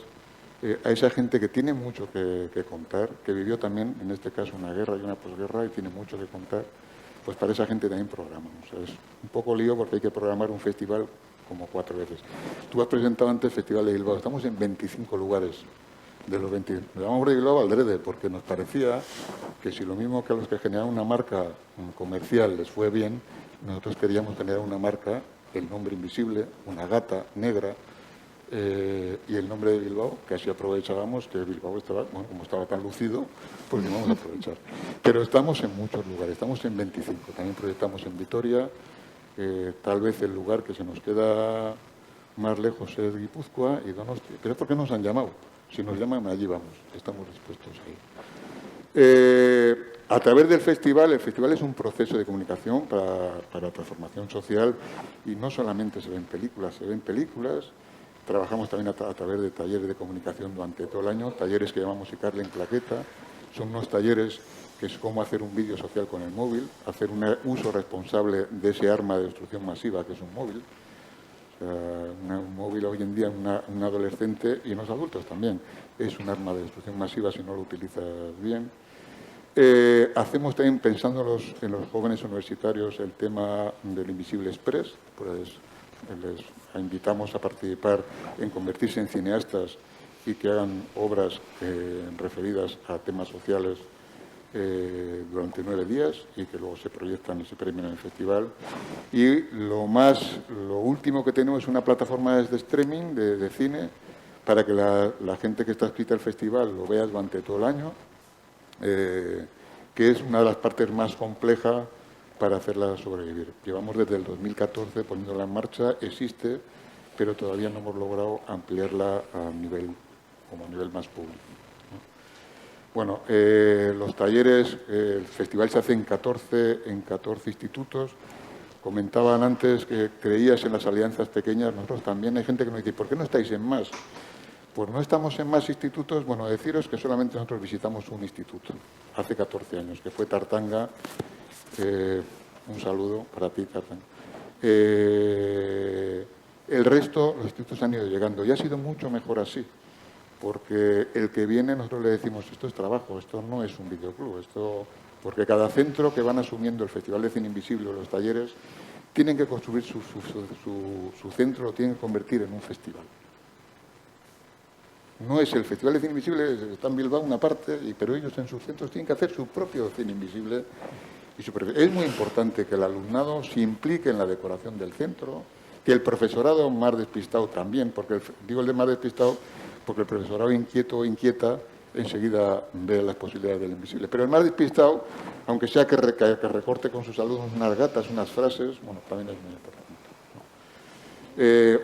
a esa gente que tiene mucho que contar, que vivió también, en este caso, una guerra y una posguerra y tiene mucho que contar, pues para esa gente también programamos. O sea, es un poco lío porque hay que programar un festival como 4 veces. Tú has presentado antes el Festival de Bilbao, estamos en 25 lugares. De los 20, lo llamamos de Bilbao Aldrede, porque nos parecía que si lo mismo que a los que generan una marca comercial les fue bien, nosotros queríamos generar una marca, el nombre invisible, una gata negra, y el nombre de Bilbao, que así aprovechábamos que Bilbao estaba, bueno, como estaba tan lucido, pues lo vamos a aprovechar. Pero estamos en muchos lugares, estamos en 25, también proyectamos en Vitoria, tal vez el lugar que se nos queda más lejos es Guipúzcoa y Donostia, pero es porque nos han llamado. Si nos llaman, allí vamos, estamos dispuestos ahí. A través del festival, el festival es un proceso de comunicación para transformación social y no solamente se ven películas, trabajamos también a través de talleres de comunicación durante todo el año, talleres que llamamos Icarle en Claqueta, son unos talleres que es cómo hacer un vídeo social con el móvil, hacer un uso responsable de ese arma de destrucción masiva que es un móvil. Un móvil hoy en día, un adolescente y unos adultos también, es un arma de destrucción masiva si no lo utilizas bien. Hacemos también, pensando en los jóvenes universitarios, el tema del Invisible Express, pues les invitamos a participar en convertirse en cineastas y que hagan obras referidas a temas sociales durante 9 días y que luego se proyectan y se premian en el festival. Y lo último que tenemos es una plataforma de streaming de cine para que la gente que está inscrita al festival lo vea durante todo el año, que es una de las partes más complejas para hacerla sobrevivir. Llevamos desde el 2014 poniéndola en marcha, existe, pero todavía no hemos logrado ampliarla como a nivel más público. Bueno, los talleres, el festival se hace en 14 institutos. Comentaban antes que creías en las alianzas pequeñas, nosotros también. Hay gente que nos dice, ¿por qué no estáis en más? Pues no estamos en más institutos. Bueno, deciros que solamente nosotros visitamos un instituto, hace 14 años, que fue Tartanga. Un saludo para ti, Tartanga. El resto, los institutos han ido llegando y ha sido mucho mejor así. Porque el que viene, nosotros le decimos, esto es trabajo, esto no es un videoclub, porque cada centro que van asumiendo el Festival de Cine Invisible o los talleres, tienen que construir su centro, lo tienen que convertir en un festival. No es el Festival de Cine Invisible, está en Bilbao una parte, pero ellos en sus centros tienen que hacer su propio cine invisible. Es muy importante que el alumnado se implique en la decoración del centro, que el profesorado más despistado también, porque digo el de más despistado, porque el profesorado inquieto o inquieta enseguida ve las posibilidades del invisible. Pero el más despistado, aunque sea que recorte con sus alumnos unas gatas, unas frases, bueno, también es muy importante.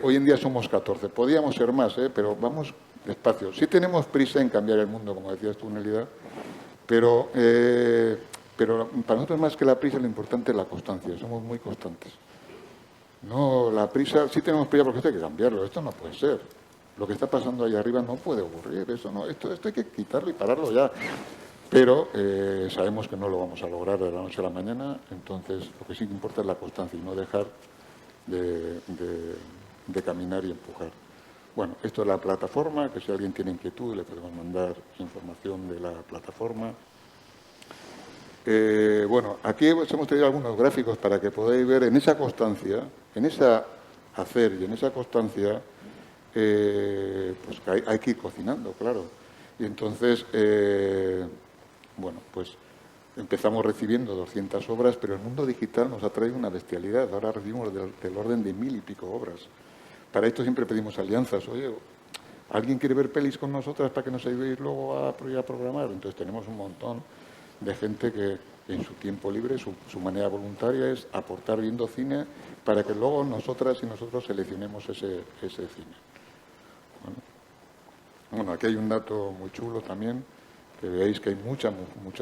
Hoy en día somos 14, podíamos ser más, pero vamos despacio. Sí tenemos prisa en cambiar el mundo, como decías tú, Nelida, pero para nosotros más que la prisa lo importante es la constancia, somos muy constantes. No, la prisa, sí tenemos prisa porque esto hay que cambiarlo, esto no puede ser. Lo que está pasando ahí arriba no puede ocurrir, esto hay que quitarlo y pararlo ya. Pero sabemos que no lo vamos a lograr de la noche a la mañana, entonces lo que sí que importa es la constancia y no dejar de caminar y empujar. Bueno, esto es la plataforma, que si alguien tiene inquietud le podemos mandar información de la plataforma. Bueno, aquí hemos traído algunos gráficos para que podáis ver en esa constancia, en esa hacer y en esa constancia, pues hay que ir cocinando, claro. Y entonces, bueno, pues empezamos recibiendo 200 obras, pero el mundo digital nos ha traído una bestialidad. Ahora recibimos del orden de 1000 y pico obras. Para esto siempre pedimos alianzas. Oye, ¿alguien quiere ver pelis con nosotras para que nos ayudéis luego a programar? Entonces tenemos un montón de gente que en su tiempo libre, su manera voluntaria es aportar viendo cine para que luego nosotras y nosotros seleccionemos ese cine. Bueno, aquí hay un dato muy chulo también, que veáis que hay muchas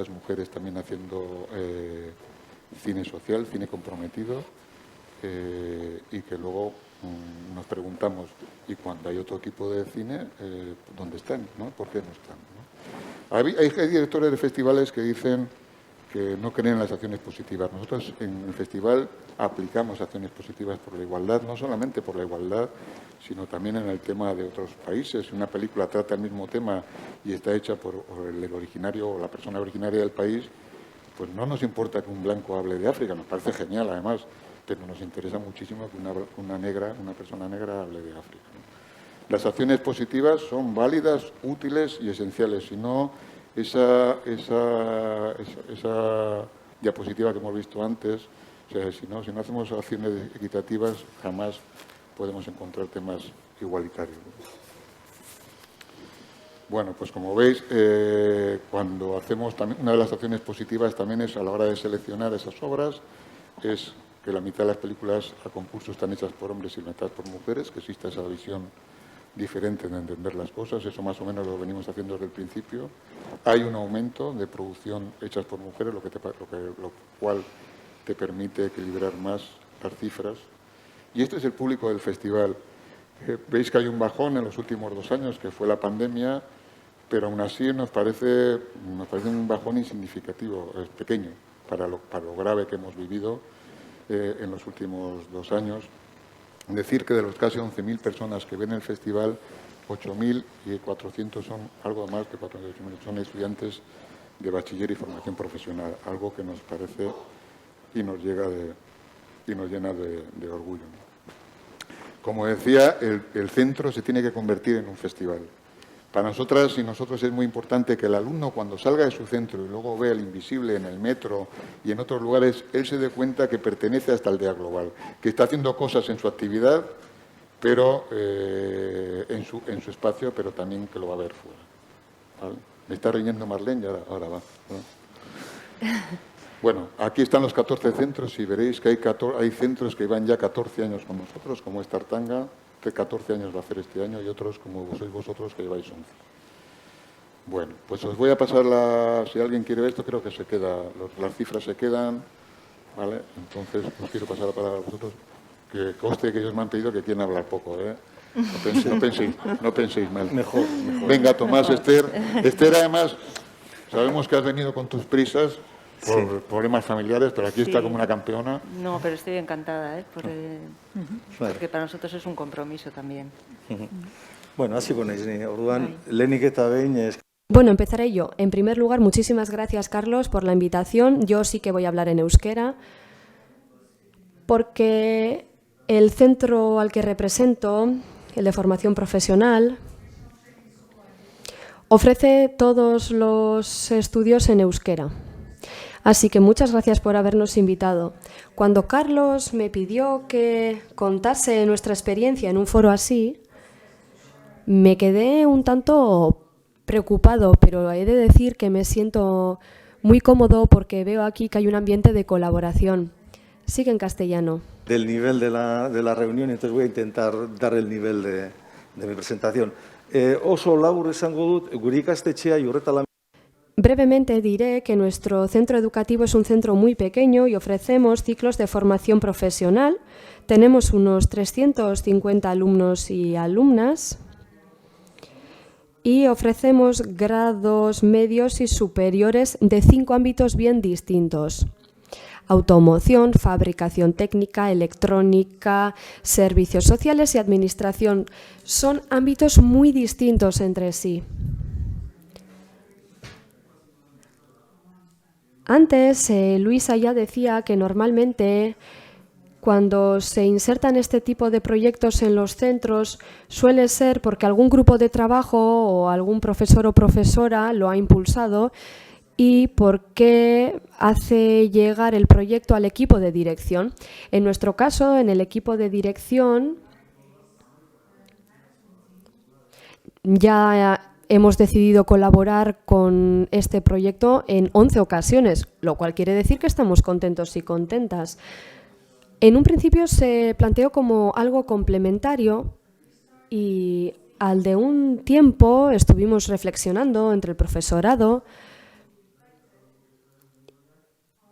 mujeres también haciendo cine social, cine comprometido, y que luego nos preguntamos, ¿y cuando hay otro tipo de cine, dónde están? ¿No? ¿Por qué no están? ¿No? Hay directores de festivales que dicen que no creen en las acciones positivas. Nosotros en el festival aplicamos acciones positivas por la igualdad, no solamente por la igualdad, sino también en el tema de otros países. Si una película trata el mismo tema y está hecha por el originario o la persona originaria del país, pues no nos importa que un blanco hable de África, nos parece genial además, pero nos interesa muchísimo que una persona negra hable de África, ¿no? Las acciones positivas son válidas, útiles y esenciales, si no esa diapositiva que hemos visto antes, o sea, si no hacemos acciones equitativas, jamás podemos encontrar temas igualitarios, ¿no? Bueno, pues como veis, cuando hacemos también, una de las acciones positivas también es a la hora de seleccionar esas obras, es que la mitad de las películas a concurso están hechas por hombres y la mitad por mujeres, que exista esa visión diferente de entender las cosas, eso más o menos lo venimos haciendo desde el principio. Hay un aumento de producción hechas por mujeres, lo cual te permite equilibrar más las cifras. Y este es el público del festival. Veis que hay un bajón en los últimos 2 años, que fue la pandemia, pero aún así nos parece un bajón insignificativo, es pequeño, para lo grave que hemos vivido en los últimos 2 años. Decir que de los casi 11.000 personas que ven el festival, 8.400 son algo más que 4.800 son estudiantes de bachiller y formación profesional, algo que nos parece y nos llena de orgullo, ¿no? Como decía, el centro se tiene que convertir en un festival. Para nosotras y nosotros es muy importante que el alumno, cuando salga de su centro y luego vea el invisible en el metro y en otros lugares, él se dé cuenta que pertenece a esta aldea global, que está haciendo cosas en su actividad, pero en su espacio, pero también que lo va a ver fuera, ¿vale? Me está riñendo Marlene y ahora va, ¿no? Bueno, aquí están los 14 centros y veréis que hay centros que llevan ya 14 años con nosotros, como es Tartanga, que 14 años va a hacer este año, y otros como sois vosotros que lleváis 11. Bueno, pues os voy a pasar si alguien quiere ver esto, creo que se queda, las cifras se quedan, ¿vale? Entonces os quiero pasar la palabra a vosotros, que conste que ellos me han pedido que quieren hablar poco, ¿eh? No penséis mal. Mejor. Venga, Tomás, Esther. Esther, además, sabemos que has venido con tus prisas por problemas familiares, pero aquí está como una campeona. No, pero estoy encantada, porque para nosotros es un compromiso también. Bueno, hasiko naiz ni. Orduan, lehenik eta behin Bueno, empezaré yo. En primer lugar, muchísimas gracias, Carlos, por la invitación. Yo sí que voy a hablar en euskera, porque el centro al que represento, el de formación profesional, ofrece todos los estudios en euskera. Así que muchas gracias por habernos invitado. Cuando Carlos me pidió que contase nuestra experiencia en un foro así, me quedé un tanto preocupado, pero he de decir que me siento muy cómodo porque veo aquí que hay un ambiente de colaboración. Sigue en castellano. Del nivel de la reunión, entonces voy a intentar dar el nivel de mi presentación. Oso labur esango dut, gure ikastetxea Iurreta. Brevemente diré que nuestro centro educativo es un centro muy pequeño y ofrecemos ciclos de formación profesional. Tenemos unos 350 alumnos y alumnas y ofrecemos grados medios y superiores de 5 ámbitos bien distintos: automoción, fabricación técnica, electrónica, servicios sociales y administración. Son ámbitos muy distintos entre sí. Antes, Luisa ya decía que normalmente cuando se insertan este tipo de proyectos en los centros suele ser porque algún grupo de trabajo o algún profesor o profesora lo ha impulsado y porque hace llegar el proyecto al equipo de dirección. En nuestro caso, en el equipo de dirección, ya hemos decidido colaborar con este proyecto en 11 ocasiones, lo cual quiere decir que estamos contentos y contentas. En un principio se planteó como algo complementario y al de un tiempo estuvimos reflexionando entre el profesorado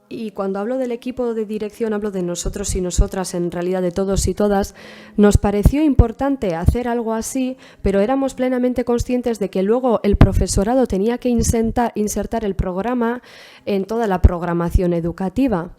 Y cuando hablo del equipo de dirección, hablo de nosotros y nosotras, en realidad de todos y todas. Nos pareció importante hacer algo así, pero éramos plenamente conscientes de que luego el profesorado tenía que insertar el programa en toda la programación educativa.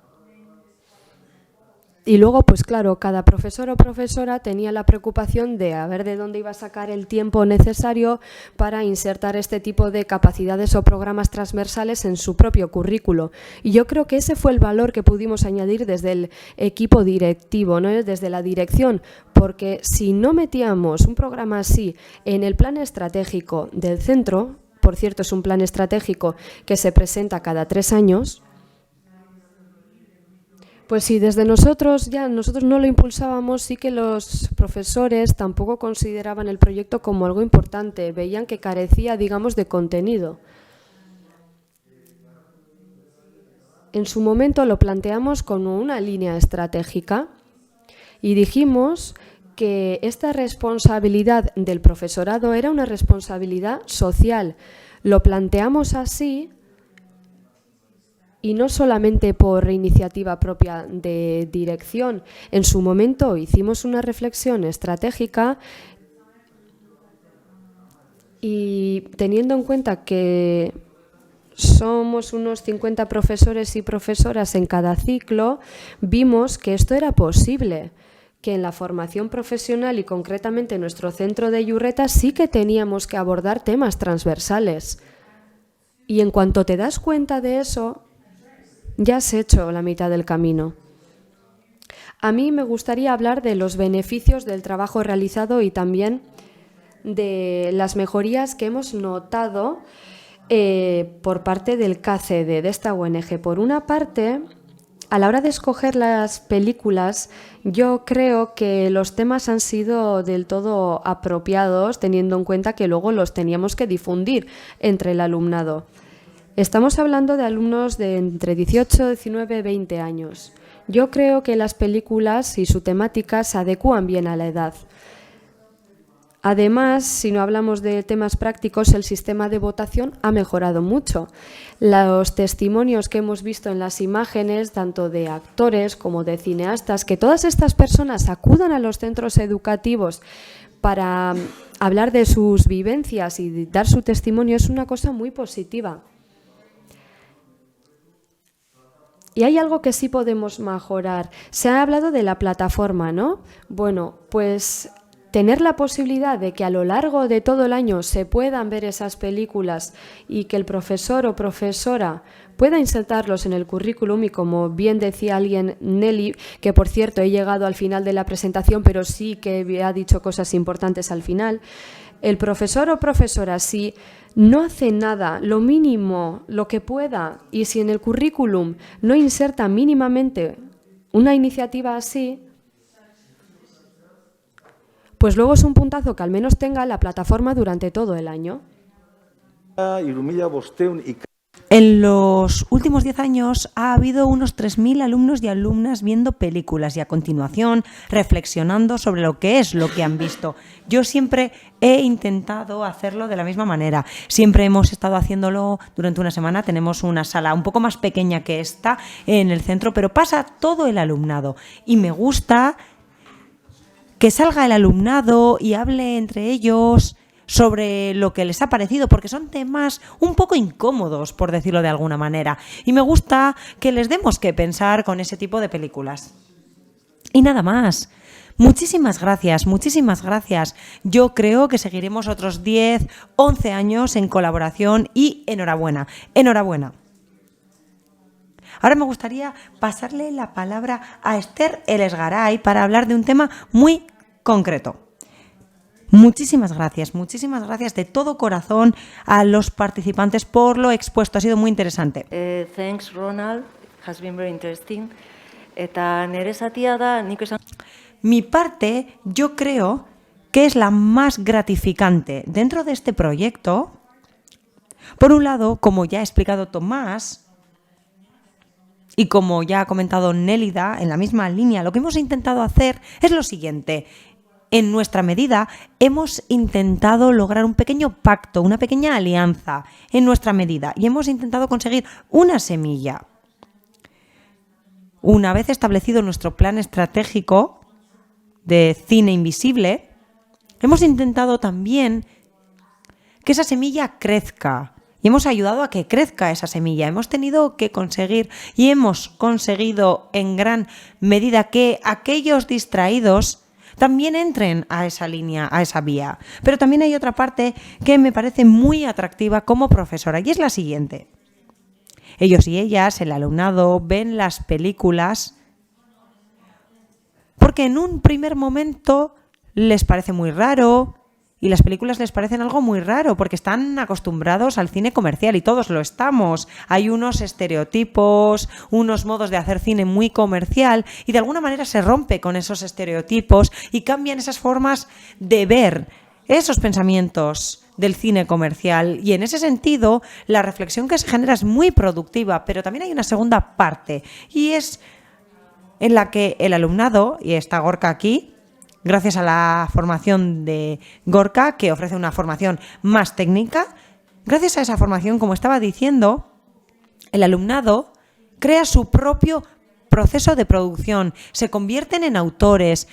Y luego, pues claro, cada profesor o profesora tenía la preocupación de a ver de dónde iba a sacar el tiempo necesario para insertar este tipo de capacidades o programas transversales en su propio currículo. Y yo creo que ese fue el valor que pudimos añadir desde el equipo directivo, ¿no? Desde la dirección, porque si no metíamos un programa así en el plan estratégico del centro, por cierto, es un plan estratégico que se presenta cada 3 años, pues si desde nosotros no lo impulsábamos, sí que los profesores tampoco consideraban el proyecto como algo importante, veían que carecía, digamos, de contenido. En su momento lo planteamos como una línea estratégica y dijimos que esta responsabilidad del profesorado era una responsabilidad social. Lo planteamos así. Y no solamente por iniciativa propia de dirección. En su momento hicimos una reflexión estratégica y teniendo en cuenta que somos unos 50 profesores y profesoras en cada ciclo, vimos que esto era posible, que en la formación profesional y concretamente en nuestro centro de Iurreta sí que teníamos que abordar temas transversales. Y en cuanto te das cuenta de eso, ya has hecho la mitad del camino. A mí me gustaría hablar de los beneficios del trabajo realizado y también de las mejorías que hemos notado por parte del KCD, de esta ONG. Por una parte, a la hora de escoger las películas, yo creo que los temas han sido del todo apropiados, teniendo en cuenta que luego los teníamos que difundir entre el alumnado. Estamos hablando de alumnos de entre 18, 19, 20 años. Yo creo que las películas y su temática se adecúan bien a la edad. Además, si no hablamos de temas prácticos, el sistema de votación ha mejorado mucho. Los testimonios que hemos visto en las imágenes, tanto de actores como de cineastas, que todas estas personas acudan a los centros educativos para hablar de sus vivencias y dar su testimonio, es una cosa muy positiva. Y hay algo que sí podemos mejorar. Se ha hablado de la plataforma, ¿no? Bueno, pues tener la posibilidad de que a lo largo de todo el año se puedan ver esas películas y que el profesor o profesora pueda insertarlos en el currículum y, como bien decía alguien, Nelly, que por cierto he llegado al final de la presentación, pero sí que ha dicho cosas importantes al final, el profesor o profesora, si no hace nada, lo mínimo, lo que pueda, y si en el currículum no inserta mínimamente una iniciativa así, pues luego es un puntazo que al menos tenga la plataforma durante todo el año. En los últimos 10 años ha habido unos 3.000 alumnos y alumnas viendo películas y a continuación reflexionando sobre lo que han visto. Yo siempre he intentado hacerlo de la misma manera. Siempre hemos estado haciéndolo durante una semana. Tenemos una sala un poco más pequeña que esta en el centro, pero pasa todo el alumnado. Y me gusta que salga el alumnado y hable entre ellos sobre lo que les ha parecido, porque son temas un poco incómodos, por decirlo de alguna manera, y me gusta que les demos que pensar con ese tipo de películas. Y nada más. Muchísimas gracias, muchísimas gracias. Yo creo que seguiremos otros 10, 11 años en colaboración y enhorabuena, enhorabuena. Ahora me gustaría pasarle la palabra a Esther Elesgaray para hablar de un tema muy concreto. Muchísimas gracias de todo corazón a los participantes por lo expuesto, ha sido muy interesante. Thanks, Ronald. It has been very interesting. Eta nere zatia da, nik esan... Mi parte, yo creo que es la más gratificante dentro de este proyecto. Por un lado, como ya ha explicado Tomás, y como ya ha comentado Nélida, en la misma línea, lo que hemos intentado hacer es lo siguiente. En nuestra medida, hemos intentado lograr un pequeño pacto, una pequeña alianza en nuestra medida, y hemos intentado conseguir una semilla. una vez establecido nuestro plan estratégico de cine invisible, hemos intentado también que esa semilla crezca y hemos ayudado a que crezca esa semilla. Hemos tenido que conseguir y hemos conseguido en gran medida que aquellos distraídos también entren a esa línea, a esa vía. Pero también hay otra parte que me parece muy atractiva como profesora y es la siguiente. Ellos y ellas, el alumnado, ven las películas porque en un primer momento les parece muy raro y las películas les parecen algo muy raro porque están acostumbrados al cine comercial y todos lo estamos. Hay unos estereotipos, unos modos de hacer cine muy comercial y de alguna manera se rompe con esos estereotipos y cambian esas formas de ver esos pensamientos del cine comercial y en ese sentido la reflexión que se genera es muy productiva, pero también hay una segunda parte y es en la que el alumnado, y está Gorka aquí, gracias a la formación de Gorka, que ofrece una formación más técnica, gracias a esa formación, como estaba diciendo, el alumnado crea su propio proceso de producción, se convierten en autores,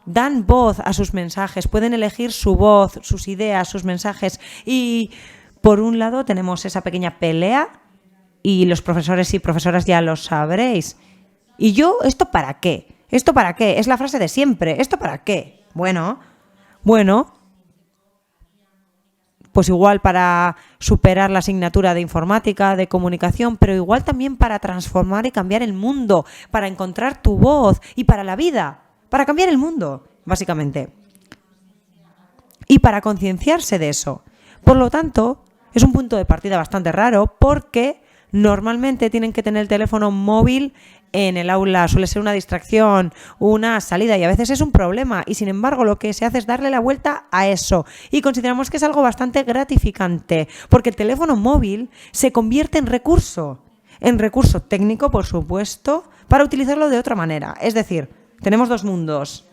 dan voz a sus mensajes, pueden elegir su voz, sus ideas, sus mensajes y por un lado tenemos esa pequeña pelea y los profesores y profesoras ya lo sabréis. ¿Y yo esto para qué? ¿Esto para qué? Es la frase de siempre. ¿Esto para qué? Bueno, pues igual para superar la asignatura de informática, de comunicación, pero igual también para transformar y cambiar el mundo, para encontrar tu voz y para la vida, para cambiar el mundo, básicamente. Y para concienciarse de eso. Por lo tanto, es un punto de partida bastante raro porque normalmente tienen que tener el teléfono móvil en el aula, suele ser una distracción, una salida y a veces es un problema y sin embargo lo que se hace es darle la vuelta a eso y consideramos que es algo bastante gratificante porque el teléfono móvil se convierte en recurso técnico, por supuesto, para utilizarlo de otra manera. Es decir, tenemos dos mundos,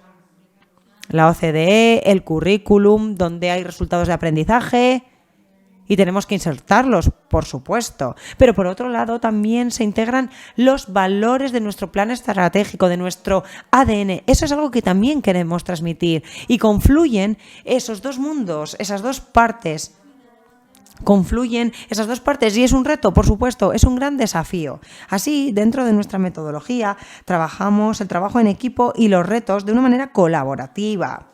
la OCDE, el currículum, donde hay resultados de aprendizaje y tenemos que insertarlos, por supuesto. Pero por otro lado también se integran los valores de nuestro plan estratégico, de nuestro ADN. Eso es algo que también queremos transmitir. Y confluyen esos dos mundos, esas dos partes. Confluyen esas dos partes y es un reto, por supuesto, es un gran desafío. Así, dentro de nuestra metodología, trabajamos el trabajo en equipo y los retos de una manera colaborativa.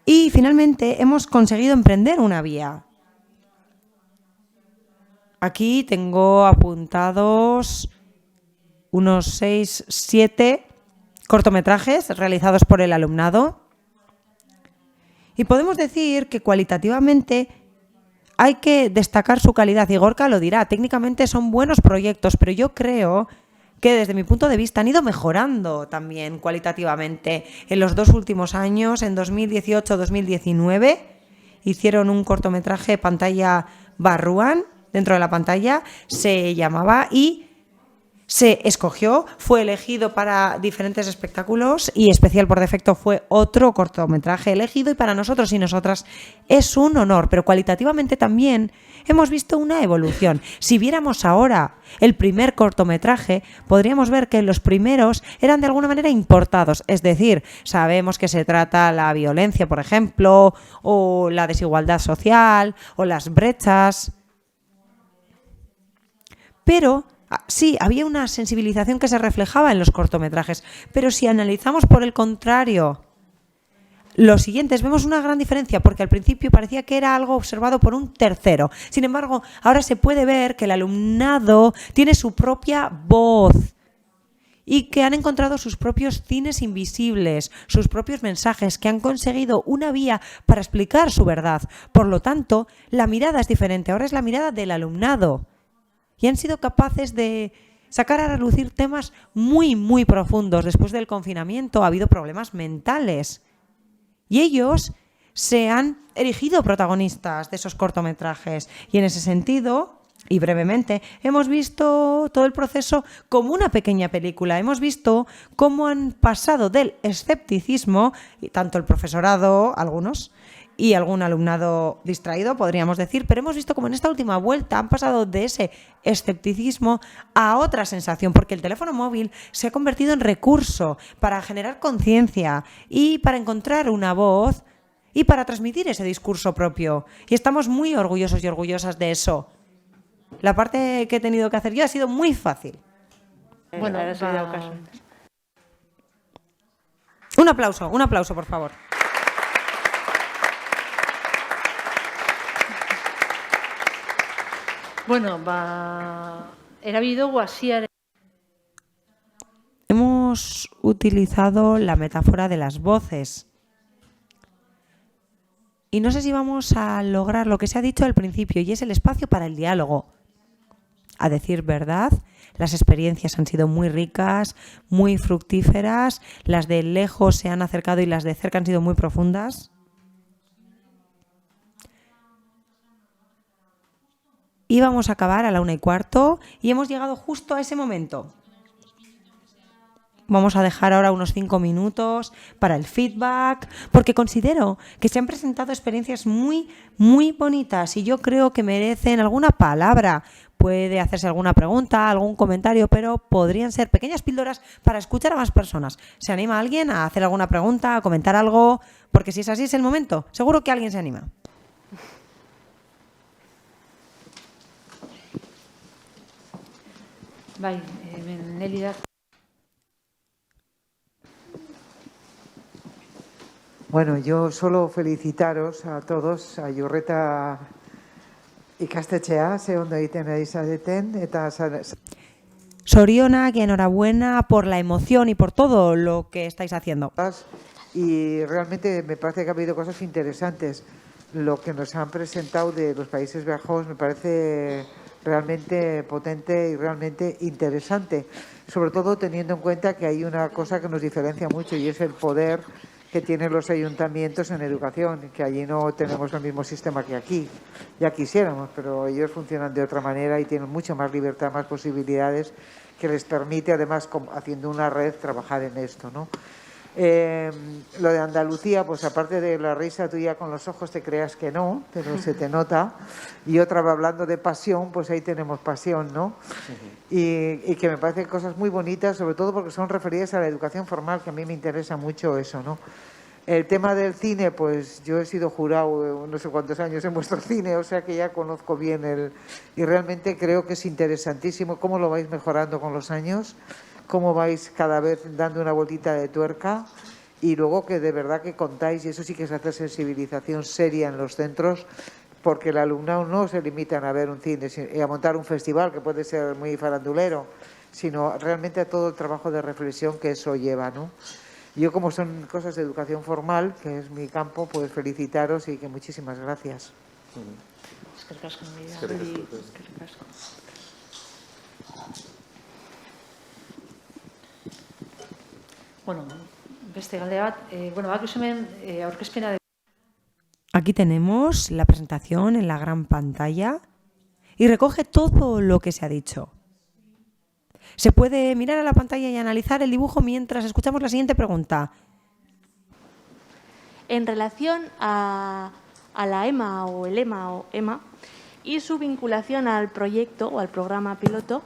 Y finalmente hemos conseguido emprender una vía. Aquí tengo apuntados unos 6, 7 cortometrajes realizados por el alumnado. Y podemos decir que cualitativamente hay que destacar su calidad. Y Gorka lo dirá, técnicamente son buenos proyectos, pero yo creo que desde mi punto de vista han ido mejorando también cualitativamente. En los 2 últimos años, en 2018-2019, hicieron un cortometraje pantalla Barruan, dentro de la pantalla, se llamaba y se escogió, fue elegido para diferentes espectáculos y Especial por Defecto fue otro cortometraje elegido y para nosotros y nosotras es un honor, pero cualitativamente también hemos visto una evolución. Si viéramos ahora el primer cortometraje, podríamos ver que los primeros eran de alguna manera importados, es decir, sabemos que se trata la violencia, por ejemplo, o la desigualdad social, o las brechas, pero sí, había una sensibilización que se reflejaba en los cortometrajes, pero si analizamos por el contrario los siguientes, vemos una gran diferencia porque al principio parecía que era algo observado por un tercero. Sin embargo, ahora se puede ver que el alumnado tiene su propia voz y que han encontrado sus propios cines invisibles, sus propios mensajes, que han conseguido una vía para explicar su verdad. Por lo tanto, la mirada es diferente, ahora es la mirada del alumnado. Y han sido capaces de sacar a relucir temas muy, muy profundos. Después del confinamiento ha habido problemas mentales. Y ellos se han erigido protagonistas de esos cortometrajes. Y en ese sentido, y brevemente, hemos visto todo el proceso como una pequeña película. Hemos visto cómo han pasado del escepticismo, y tanto el profesorado, algunos, y algún alumnado distraído, podríamos decir, pero hemos visto como en esta última vuelta han pasado de ese escepticismo a otra sensación, porque el teléfono móvil se ha convertido en recurso para generar conciencia y para encontrar una voz y para transmitir ese discurso propio. Y estamos muy orgullosos y orgullosas de eso. La parte que he tenido que hacer yo ha sido muy fácil. Bueno, Un aplauso, por favor. Bueno, erabildugu hasiaren. Hemos utilizado la metáfora de las voces. Y no sé si vamos a lograr lo que se ha dicho al principio, y es el espacio para el diálogo. A decir verdad, las experiencias han sido muy ricas, muy fructíferas, las de lejos se han acercado y las de cerca han sido muy profundas. Íbamos a acabar a la 1:15 y hemos llegado justo a ese momento. Vamos a dejar ahora unos 5 minutos para el feedback, porque considero que se han presentado experiencias muy, muy bonitas y yo creo que merecen alguna palabra. Puede hacerse alguna pregunta, algún comentario, pero podrían ser pequeñas píldoras para escuchar a más personas. ¿Se anima alguien a hacer alguna pregunta, a comentar algo? Porque si es así, es el momento. Seguro que alguien se anima. Bai, Nelly. Bueno, yo solo felicitaros a todos, a Iurreta ikastetxea, ze ondo egiten ari zareten, eta Sorionak y enhorabuena por la emoción y por todo lo que estáis haciendo. Y realmente me parece que ha habido cosas interesantes. Lo que nos han presentado de los Países Bajos me parece realmente potente y realmente interesante, sobre todo teniendo en cuenta que hay una cosa que nos diferencia mucho y es el poder que tienen los ayuntamientos en educación, que allí no tenemos el mismo sistema que aquí. Ya quisiéramos, pero ellos funcionan de otra manera y tienen mucha más libertad, más posibilidades, que les permite, además, haciendo una red, trabajar en esto, ¿no? Lo de Andalucía, pues aparte de la risa tuya con los ojos, te creas que no, pero se te nota. Y otra, hablando de pasión, pues ahí tenemos pasión, ¿no? Y que me parecen cosas muy bonitas, sobre todo porque son referidas a la educación formal, que a mí me interesa mucho eso, ¿no? El tema del cine, pues yo he sido jurado no sé cuántos años en vuestro cine, o sea que ya conozco bien y realmente creo que es interesantísimo cómo lo vais mejorando con los años, cómo vais cada vez dando una vueltita de tuerca y luego que de verdad que contáis, y eso sí que es hacer sensibilización seria en los centros, porque el alumnado no se limitan a ver un cine y a montar un festival que puede ser muy farandulero, sino realmente a todo el trabajo de reflexión que eso lleva, ¿no? Yo, como son cosas de educación formal, que es mi campo, pues felicitaros y que muchísimas gracias. Bueno, beste galde bat, bakizu hemen aurkezpena de... Aquí tenemos la presentación en la gran pantalla y recoge todo lo que se ha dicho. Se puede mirar a la pantalla y analizar el dibujo mientras escuchamos la siguiente pregunta. En relación a la EMA o el EMA y su vinculación al proyecto o al programa piloto,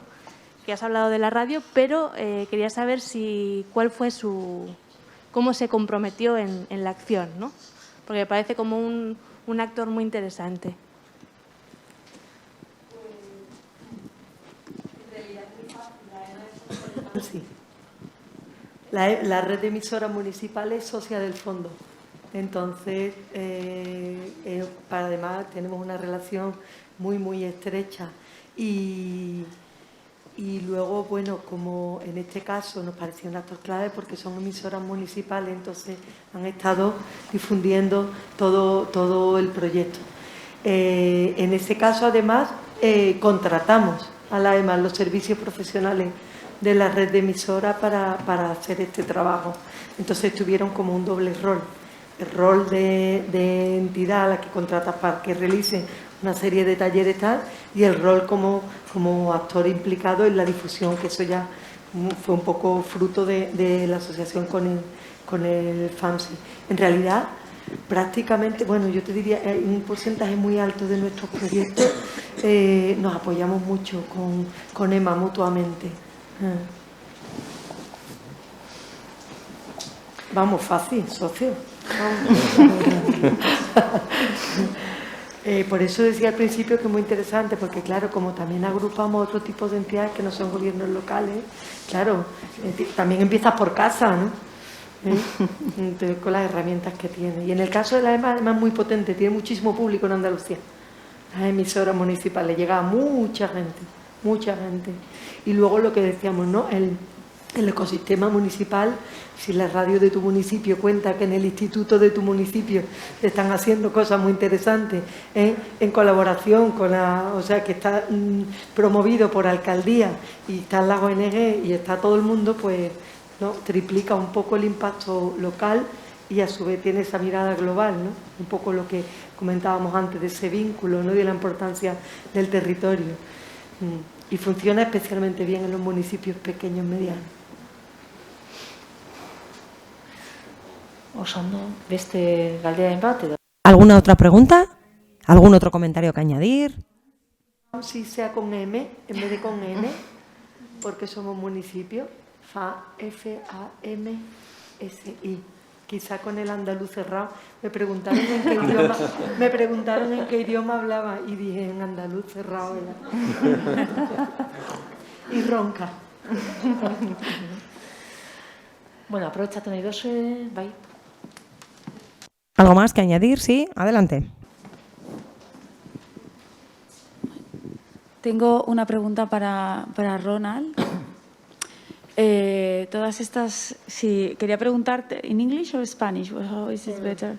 que has hablado de la radio, pero quería saber cuál fue cómo se comprometió en la acción, ¿no? Porque me parece como un actor muy interesante. Sí. La red de emisoras municipales es socia del fondo. Entonces, además tenemos una relación muy, muy estrecha. Y luego, bueno, como en este caso nos pareció un actor clave porque son emisoras municipales, entonces han estado difundiendo todo el proyecto. En este caso, además, contratamos a la EMA, los servicios profesionales de la red de emisoras para hacer este trabajo. Entonces tuvieron como un doble rol. El rol de entidad a la que contratas para que realicen una serie de talleres tal, y el rol como actor implicado en la difusión, que eso ya fue un poco fruto de la asociación con el FAMSI. En realidad, prácticamente, bueno, yo te diría, un porcentaje muy alto de nuestros proyectos nos apoyamos mucho con EMA mutuamente. Vamos, fácil, socio. Por eso decía al principio que es muy interesante, porque claro, como también agrupamos otro tipo de entidades que no son gobiernos locales, claro, también empiezas por casa, ¿no? Entonces, con las herramientas que tiene. Y en el caso de la EMA, además, muy potente, tiene muchísimo público en Andalucía. Las emisoras municipales, llega a mucha gente, mucha gente. Y luego lo que decíamos, ¿no? El ecosistema municipal, si la radio de tu municipio cuenta que en el instituto de tu municipio te están haciendo cosas muy interesantes, en colaboración con o sea, que está promovido por alcaldía y están las ONG y está todo el mundo, pues, ¿no? Triplica un poco el impacto local y a su vez tiene esa mirada global, ¿no? Un poco lo que comentábamos antes de ese vínculo, ¿no? Y de la importancia del territorio. Y funciona especialmente bien en los municipios pequeños, medianos. Osondo, beste galdearen bat edo? ¿Alguna otra pregunta? ¿Algún otro comentario que añadir? Si sea con M en vez de con N, porque somos municipios, F-A-M-S-I. Quizá con el andaluz cerrado. Me preguntaron en qué idioma hablaba y dije en andaluz cerrado. Y ronca. Bueno, aprobetxatu nahi duzue, bai. ¿Algo más que añadir? Sí, adelante. Tengo una pregunta para Ronald. Todas estas, sí, quería preguntarte, ¿en English o Spanish? How is it better?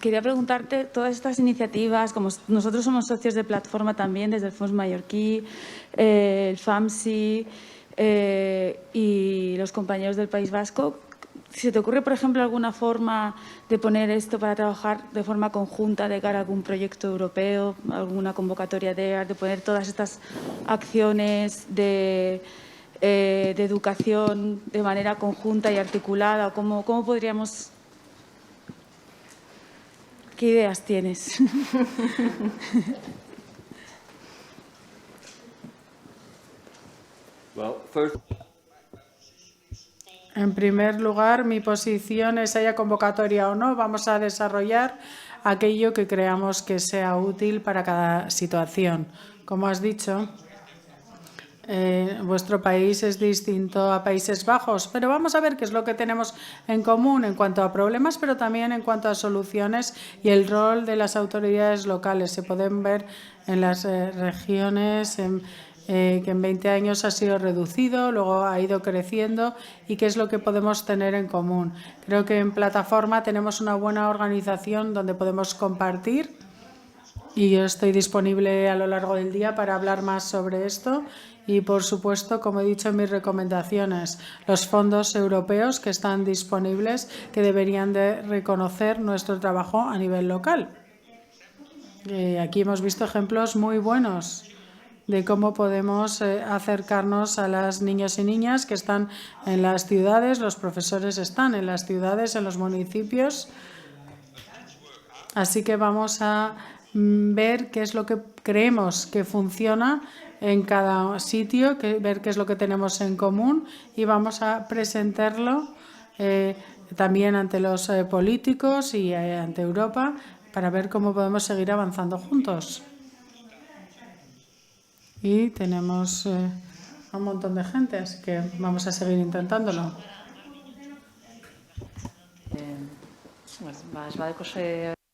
Quería preguntarte, todas estas iniciativas, como nosotros somos socios de plataforma también, desde el FONS Mallorquí, el FAMSI y los compañeros del País Vasco, ¿se te ocurre, por ejemplo, alguna forma de poner esto para trabajar de forma conjunta de cara a algún proyecto europeo, alguna convocatoria de poner todas estas acciones de educación de manera conjunta y articulada? ¿Cómo podríamos...? ¿Qué ideas tienes? En primer lugar, mi posición es, haya convocatoria o no, vamos a desarrollar aquello que creamos que sea útil para cada situación. Como has dicho, vuestro país es distinto a Países Bajos, pero vamos a ver qué es lo que tenemos en común en cuanto a problemas, pero también en cuanto a soluciones y el rol de las autoridades locales. Se pueden ver en las regiones, que en 20 años ha sido reducido, luego ha ido creciendo y qué es lo que podemos tener en común. Creo que en plataforma tenemos una buena organización donde podemos compartir y yo estoy disponible a lo largo del día para hablar más sobre esto y, por supuesto, como he dicho en mis recomendaciones, los fondos europeos que están disponibles que deberían de reconocer nuestro trabajo a nivel local. Aquí hemos visto ejemplos muy buenos de cómo podemos acercarnos a las niños y niñas que están en las ciudades, los profesores están en las ciudades, en los municipios. Así que vamos a ver qué es lo que creemos que funciona en cada sitio, ver qué es lo que tenemos en común y vamos a presentarlo también ante los políticos y ante Europa para ver cómo podemos seguir avanzando juntos. Y tenemos un montón de gente, así que vamos a seguir intentándolo.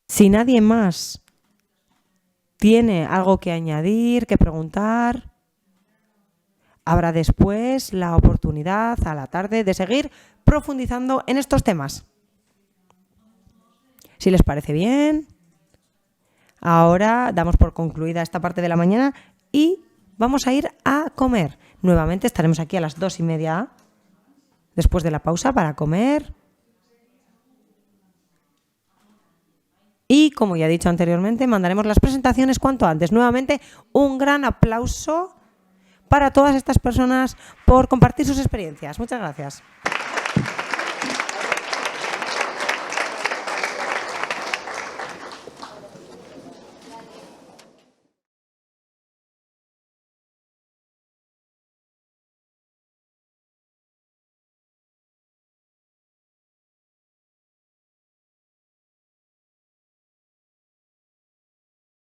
Si nadie más tiene algo que añadir, que preguntar, habrá después la oportunidad a la tarde de seguir profundizando en estos temas. Si les parece bien, ahora damos por concluida esta parte de la mañana y vamos a ir a comer. Nuevamente estaremos aquí a las 2:30 después de la pausa para comer. Y, como ya he dicho anteriormente, mandaremos las presentaciones cuanto antes. Nuevamente, un gran aplauso para todas estas personas por compartir sus experiencias. Muchas gracias.